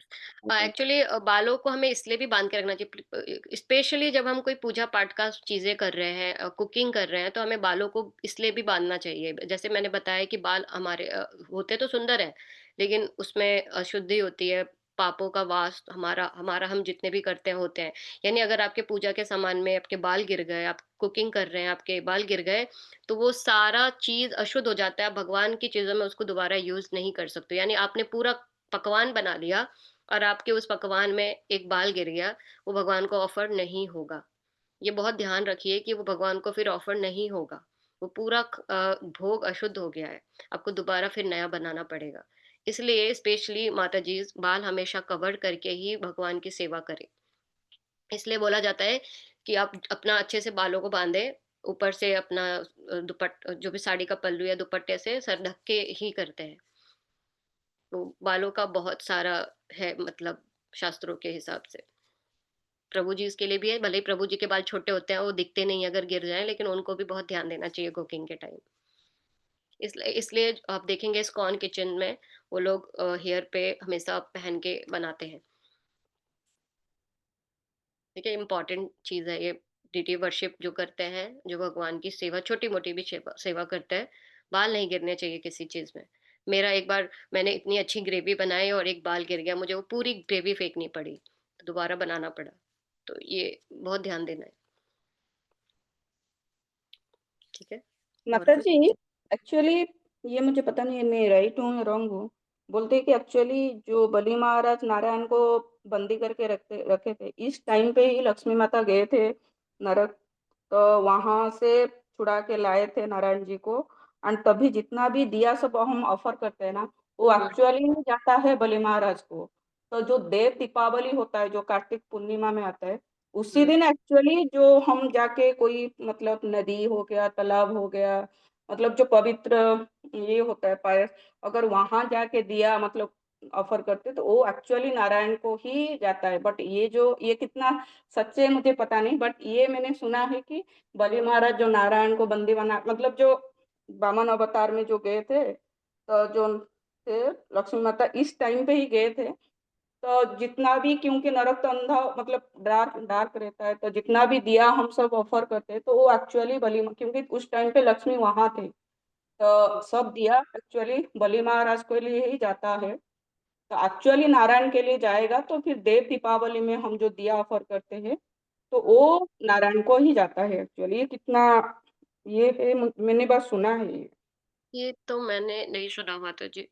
एक्चुअली बालों को हमें इसलिए भी बांध के रखना चाहिए, स्पेशली जब हम कोई पूजा पाठ का चीजें कर रहे हैं, कुकिंग कर रहे हैं, तो हमें बालों को इसलिए भी बांधना चाहिए। जैसे मैंने बताया कि बाल हमारे होते तो सुंदर है, लेकिन उसमें अशुद्धि होती है, पापों का वास हमारा हमारा हम जितने भी करते हैं होते हैं। यानी अगर आपके पूजा के सामान में आपके बाल गिर गए, आप कुकिंग कर रहे हैं, आपके बाल गिर गए, तो वो सारा चीज अशुद्ध हो जाता है। भगवान की चीजों में उसको दोबारा यूज नहीं कर सकते। यानी आपने पूरा पकवान बना लिया और आपके उस पकवान में एक बाल गिर गया, वो भगवान को ऑफर नहीं होगा। ये बहुत ध्यान रखिए कि वो भगवान को फिर ऑफर नहीं होगा। वो पूरा भोग अशुद्ध हो गया है, आपको दोबारा फिर नया बनाना पड़ेगा। इसलिए स्पेशली माता जी बाल हमेशा कवर करके ही भगवान की सेवा करें। इसलिए बोला जाता है कि आप अपना अच्छे से बालों को बांधे, ऊपर से अपना दुपट जो भी साड़ी का पल्लू या दुपट्टे से सर ढक के ही करते हैं। तो बालों का बहुत सारा है मतलब शास्त्रों के हिसाब से। प्रभु जी इसके लिए भी है, भले ही प्रभु जी के बाल छोटे होते हैं, वो दिखते नहीं अगर गिर जाएं, लेकिन उनको भी बहुत ध्यान देना चाहिए कुकिंग के टाइम। इसलिए इसलिए आप देखेंगे इस्कॉन किचन में वो लोग हेयर पे हमेशा पहन के बनाते हैं। ठीक है, इम्पोर्टेंट चीज है ये। डीटी वर्शिप जो करते हैं, जो भगवान की सेवा छोटी मोटी भी सेवा सेवा करते हैं, बाल नहीं गिरने चाहिए किसी चीज में। मेरा एक बार मैंने इतनी अच्छी ग्रेवी बनाई और एक बाल गिर गया, मुझे वो पूरी ग्रेवी फेंकनी पड़ी, तो दोबारा बनाना पड़ा। तो ये बहुत ध्यान देना है। ठीक है। और माता कोई जी एक्चुअली ये मुझे पता नहीं है मैं राइट हूँ या रॉन्ग हूँ। बोलते हैं कि एक्चुअली जो बलि महाराज नारायण को बंदी करके रखते रखे थे, इस टाइम पे ही लक्ष्मी माता गए थे नरक, तो वहां से छुड़ा के लाए थे नारायण जी को। एंड तभी जितना भी दिया सब हम ऑफर करते हैं ना, वो हम्म, एक्चुअली जाता है बलि महाराज को। तो जो देव दीपावली होता है जो कार्तिक पूर्णिमा में आता है, उसी हम्म, दिन एक्चुअली जो हम जाके कोई मतलब नदी हो गया तालाब हो गया, मतलब जो पवित्र ये होता है पायस, अगर वहां जाके दिया मतलब ऑफर करते तो वो एक्चुअली नारायण को ही जाता है। बट ये जो ये कितना सच्चे है मुझे पता नहीं, बट ये मैंने सुना है कि बलि महाराज जो नारायण को बंदी बना मतलब जो वामन अवतार में जो गए थे, तो जो थे लक्ष्मी माता इस टाइम पे ही गए थे। तो जितना भी क्योंकि नरक तो अंधा मतलब डार्क डार्क रहता है, तो जितना भी दिया हम सब ऑफर करते हैं तो वो एक्चुअली बलि क्योंकि उस टाइम पे लक्ष्मी वहां थे, तो सब दिया एक्चुअली बलि महाराज के लिए ही जाता है। तो एक्चुअली नारायण के लिए जाएगा तो फिर देव दीपावली में हम जो दिया ऑफर करते हैं तो हम्म। वो नारायण को ही जाता है एक्चुअली। ये कितना ये है मैंने बस सुना है ये। ये तो मैंने नहीं सुना माता जी।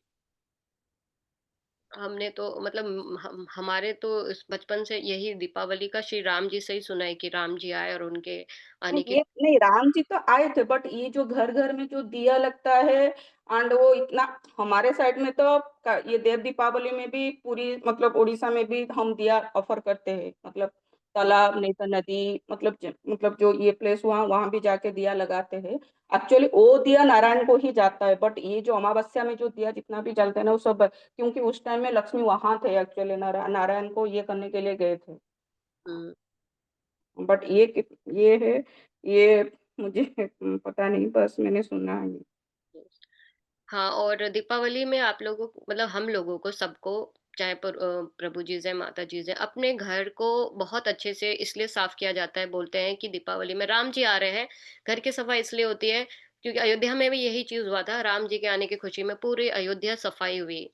हमने तो मतलब हमारे तो इस बचपन से यही दीपावली का श्री राम जी से ही सुना है कि राम जी आए और उनके नहीं आने की। ये नहीं राम जी तो आए थे, बट ये जो घर घर में जो दिया लगता है एंड वो इतना हमारे साइड में तो ये देव दीपावली में भी पूरी मतलब उड़ीसा में भी हम दिया ऑफर करते हैं मतलब तालाब नहीं तो नदी मतलब मतलब जो ये प्लेस हुआ वहां भी जाके दिया लगाते हैं। एक्चुअली वो दिया नारायण को ही जाता है, बट ये जो अमावस्या में जो दिया जितना भी जलते हैं ना वो सब क्योंकि उस टाइम में लक्ष्मी वहां थे एक्चुअली नारायण को ये करने के लिए गए थे। हम्म। बट ये है ये मुझे पता नहीं, बस मैंने सुना है। हाँ, और दीपावली में आप लोगों को मतलब हम लोगों को सबको, चाहे प्रभु जी से माता जी से, अपने घर को बहुत अच्छे से इसलिए साफ किया जाता है। बोलते हैं कि दीपावली में राम जी आ रहे हैं, घर की सफाई इसलिए होती है क्योंकि अयोध्या में भी यही चीज हुआ था। राम जी के आने की खुशी में पूरी अयोध्या सफाई हुई,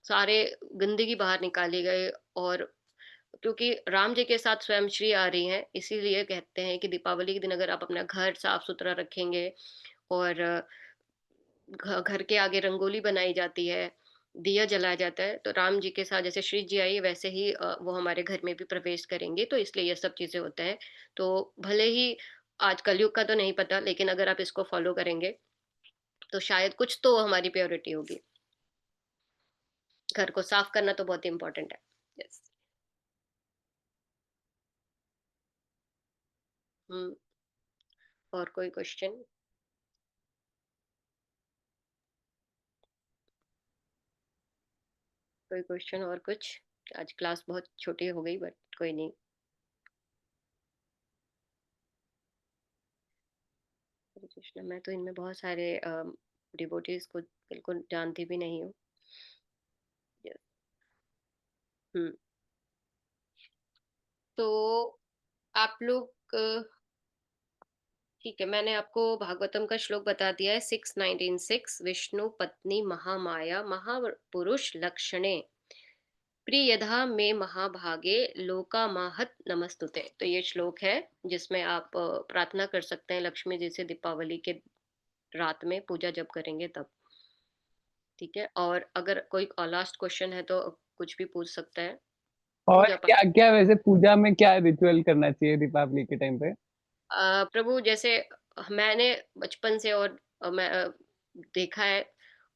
सारे गंदगी बाहर निकाली गई। और क्योंकि राम जी के साथ स्वयं श्री आ रही हैं, इसीलिए कहते हैं कि दीपावली के दिन अगर आप अपना घर साफ सुथरा रखेंगे और घर के आगे रंगोली बनाई जाती है, दिया जलाया जाता है, तो राम जी के साथ जैसे श्री जी आई वैसे ही वो हमारे घर में भी प्रवेश करेंगे, तो इसलिए ये सब चीजें होता है। तो भले ही आज कलयुग का तो नहीं पता, लेकिन अगर आप इसको फॉलो करेंगे तो शायद कुछ तो हमारी प्योरिटी होगी। घर को साफ करना तो बहुत इंपॉर्टेंट है। यस। हम्म। और कोई क्वेश्चन? कोई क्वेश्चन और कुछ? आज क्लास बहुत छोटी हो गई बट कोई नहीं। हरे कृष्ण। मैं तो इनमें बहुत सारे डिवोटीज को बिल्कुल जानती भी नहीं हूँ। Yes. हम्म। तो आप लोग ठीक है, मैंने आपको भागवतम का श्लोक बता दिया है 6:19 विष्णु पत्नी महामाया महापुरुष लक्षणे प्रियधा में महाभागे लोका महत नमस्तुते। तो ये श्लोक है जिसमें आप प्रार्थना कर सकते हैं लक्ष्मी जी से दीपावली के रात में पूजा जब करेंगे तब। ठीक है, और अगर कोई लास्ट क्वेश्चन है तो कुछ भी पूछ सकता है। और पूजा क्या क्या वैसे पूजा में क्या रिचुअल करना चाहिए दीपावली के टाइम पे? प्रभु जैसे मैंने बचपन से और मैं देखा है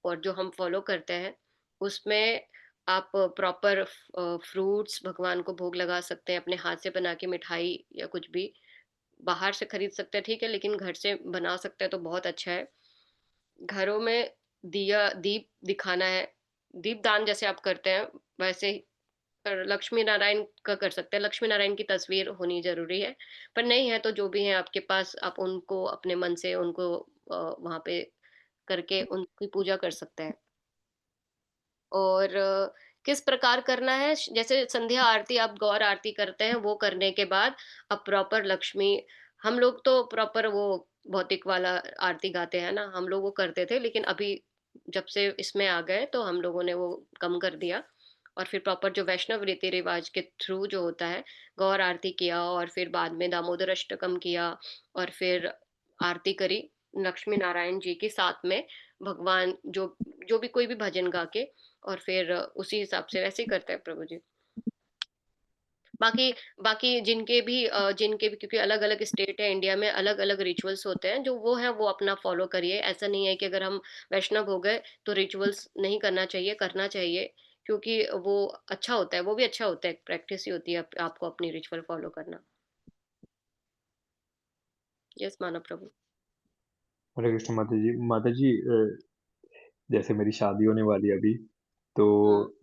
और जो हम फॉलो करते हैं उसमें आप प्रॉपर फ्रूट्स भगवान को भोग लगा सकते हैं, अपने हाथ से बना के मिठाई या कुछ भी। बाहर से खरीद सकते हैं ठीक है, लेकिन घर से बना सकते हैं तो बहुत अच्छा है। घरों में दिया दीप दिखाना है, दीप दान जैसे आप करते हैं वैसे ही लक्ष्मी नारायण का कर सकते हैं। लक्ष्मी नारायण की तस्वीर होनी जरूरी है, पर नहीं है तो जो भी है आपके पास आप उनको अपने मन से उनको वहां पे करके उनकी पूजा कर सकते हैं। और किस प्रकार करना है, जैसे संध्या आरती आप गौर आरती करते हैं वो करने के बाद अब प्रॉपर लक्ष्मी, हम लोग तो प्रॉपर वो भौतिक वाला आरती गाते हैं ना, हम लोग वो करते थे, लेकिन अभी जब से इसमें आ गए तो हम लोगों ने वो कम कर दिया। और फिर प्रॉपर जो वैष्णव रीति रिवाज के थ्रू जो होता है, गौर आरती किया और फिर बाद में दामोदर अष्टकम किया और फिर आरती करी लक्ष्मी नारायण जी की साथ में, भगवान जो जो भी कोई भी भजन गा के, और फिर उसी हिसाब से वैसे ही करते हैं प्रभु जी। बाकी बाकी जिनके भी क्योंकि अलग अलग स्टेट है इंडिया में, अलग अलग रिचुअल्स होते हैं, जो वो है वो अपना फॉलो करिए। ऐसा नहीं है कि अगर हम वैष्णव हो गए तो रिचुअल्स नहीं करना चाहिए, करना चाहिए, क्योंकि वो अच्छा होता है, वो भी अच्छा होता है, एक प्रैक्टिस ही होती है आपको अपनी रिचुअल फॉलो करना। यस मानव प्रभु। हरे कृष्ण माता जी जैसे मेरी शादी होने वाली है अभी, तो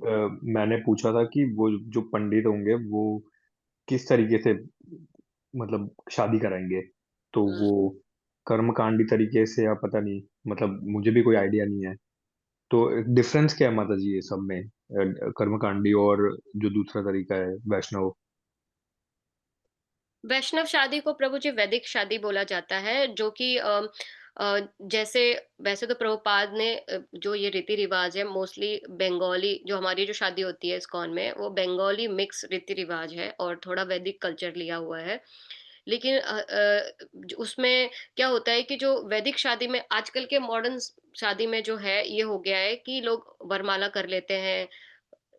हम्म। मैंने पूछा था कि वो जो पंडित होंगे वो किस तरीके से मतलब शादी कराएंगे, तो हम्म। वो कर्मकांडी तरीके से या पता नहीं, मतलब मुझे भी कोई आइडिया नहीं है। तो डिफरेंस क्या है माता जी ये सब में, कर्मकांडी और जो दूसरा तरीका है वैष्णव? वैष्णव शादी को प्रभु जी वैदिक शादी बोला जाता है, जो कि जैसे वैसे तो प्रभुपाद ने जो ये रीति रिवाज है मोस्टली बंगाली, जो हमारी जो शादी होती है इस्कॉन में वो बंगाली मिक्स रीति रिवाज है और थोड़ा वैदिक कल्चर लिया हुआ है। लेकिन उसमें क्या होता है कि जो वैदिक शादी में आजकल के मॉडर्न शादी में जो है ये हो गया है कि लोग वरमाला कर लेते हैं,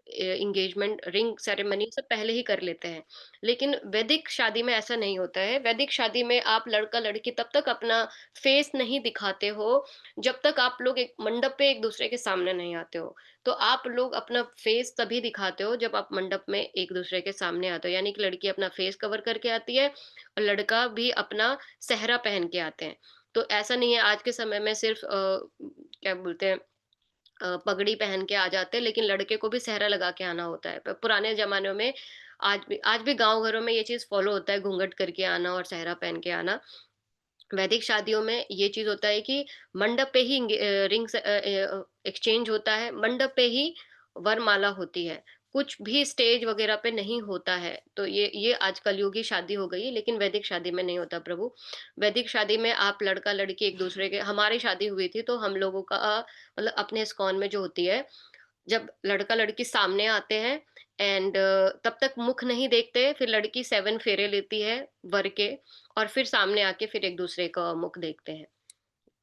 एंगेजमेंट रिंग सेरेमनी सब पहले ही कर लेते हैं। लेकिन वैदिक शादी में ऐसा नहीं होता है। वैदिक शादी में आप लड़का लड़की तब तक अपना फेस नहीं दिखाते हो जब तक आप लोग एक मंडप पे एक दूसरे के सामने नहीं आते हो। तो आप लोग अपना फेस तभी दिखाते हो जब आप मंडप में एक दूसरे के सामने आते हो, यानी कि लड़की अपना फेस कवर करके आती है और लड़का भी अपना सेहरा पहन के आते हैं। तो ऐसा नहीं है आज के समय में सिर्फ क्या बोलते हैं पगड़ी पहन के आ जाते हैं, लेकिन लड़के को भी सेहरा लगा के आना होता है। पुराने जमानों में आज भी गांव घरों में ये चीज फॉलो होता है, घूंघट करके आना और सेहरा पहन के आना। वैदिक शादियों में ये चीज होता है कि मंडप पे ही रिंग एक्सचेंज होता है, मंडप पे ही वरमाला होती है, कुछ भी स्टेज वगैरह पे नहीं होता है। तो ये आज कलयुगी शादी हो गई है, लेकिन वैदिक शादी में नहीं होता प्रभु। वैदिक शादी में आप लड़का लड़की एक दूसरे के, हमारी शादी हुई थी तो हम लोगों का मतलब अपने इस्कॉन में जो होती है, जब लड़का लड़की सामने आते हैं एंड तब तक मुख नहीं देखते, फिर लड़की 7 फेरे लेती है वर के, और फिर सामने आके फिर एक दूसरे का मुख देखते हैं।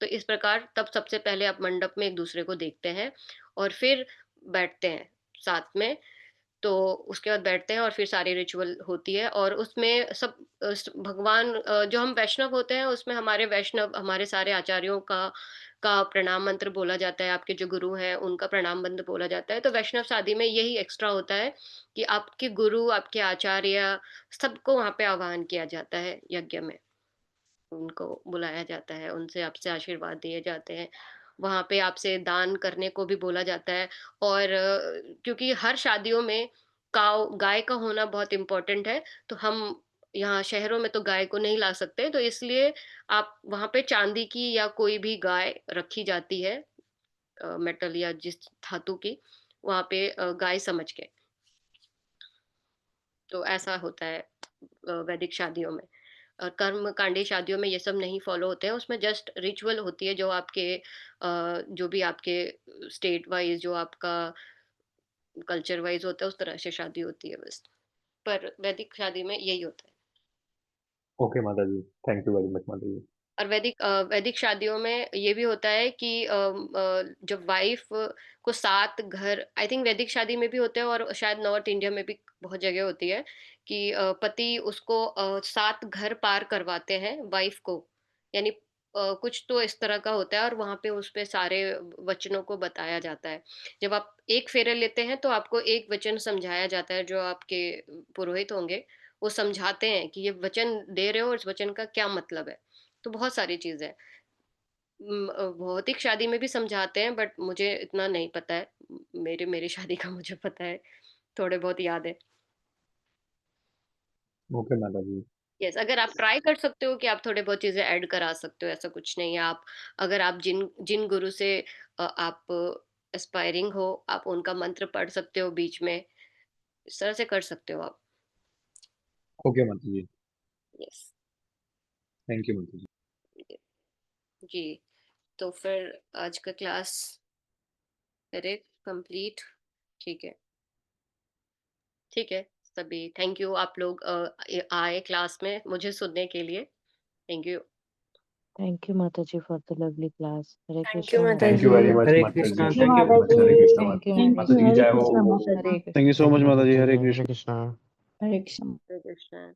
तो इस प्रकार तब सबसे पहले आप मंडप में एक दूसरे को देखते हैं और फिर बैठते हैं साथ में। तो उसके बाद बैठते हैं और फिर सारी रिचुअल होती है, और उसमें सब भगवान जो हम वैष्णव होते हैं उसमें हमारे सारे आचार्यों का प्रणाम मंत्र बोला जाता है, आपके जो गुरु हैं उनका प्रणाम मंत्र बोला जाता है। तो वैष्णव शादी में यही एक्स्ट्रा होता है कि आपके गुरु, आपके आचार्य, सबको वहां पे आह्वान किया जाता है, यज्ञ में उनको बुलाया जाता है, उनसे आपसे आशीर्वाद दिए जाते हैं। वहाँ पे आपसे दान करने को भी बोला जाता है। और क्योंकि हर शादियों में गाय का होना बहुत इम्पोर्टेंट है, तो हम यहाँ शहरों में तो गाय को नहीं ला सकते, तो इसलिए आप वहाँ पे चांदी की या कोई भी गाय रखी जाती है, मेटल या जिस धातु की, वहाँ पे गाय समझ के। तो ऐसा होता है वैदिक शादियों में। कर्मकांडी शादियों में ये सब नहीं फॉलो होते हैं, उसमें जस्ट रिचुअल होती है, जो आपके जो भी आपके स्टेट वाइज, जो आपका कल्चर वाइज होता है, उस तरह से शादी होती है बस। पर वैदिक शादी में यही होता है। ओके माता जी, थैंक यू वेरी मच माता जी। और वैदिक शादियों में ये भी होता है कि जब वाइफ को 7 घर, आई थिंक वैदिक शादी में भी होते हैं और शायद नॉर्थ इंडिया में भी बहुत जगह होती है, कि पति उसको 7 घर पार करवाते हैं वाइफ को, यानी कुछ तो इस तरह का होता है, और वहां पे उस पे सारे वचनों को बताया जाता है। जब आप एक फेरे लेते हैं तो आपको एक वचन समझाया जाता है, जो आपके पुरोहित होंगे वो समझाते हैं कि ये वचन दे रहे हो और इस वचन का क्या मतलब है। तो बहुत सारी चीज़ें भौतिक शादी में भी समझाते हैं, बट मुझे इतना नहीं पता है। मेरी शादी का मुझे पता है, थोड़े बहुत याद है। ओके माता जी। यस, अगर आप ट्राई कर सकते हो कि आप थोड़े बहुत चीज़ें ऐड करा सकते हो, ऐसा कुछ नहीं है। आप अगर आप जिन जिन गुरु से आप एस्पायरिंग हो, आप उनका मंत्र पढ़ सकते हो बीच में, इस तरह से कर सकते हो आप। ओके माता जी, यस। थैंक यू माता जी। जी, तो फिर आज का क्लास करें कंप्लीट। ठीक है, ठीक है। सभी थैंक यू, आप लोग आए क्लास में मुझे सुनने के लिए। Thank you. Thank you, Mataji, for the lovely class. Hare thank you Krishna, माता थैंक यू जी। वेरी मच हरे माता जी, Krishna, thank thank you you very much. Hare Krishna Thank you, माता जी की जय हो। Hare thank you so much माता जी, हरे हरे कृष्ण। कृष्णा। Hare Krishna. हरे कृष्णा।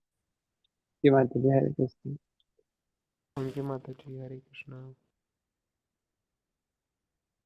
की माता जी, हरे कृष्ण। थैंक यू माता जी, हरे कृष्ण।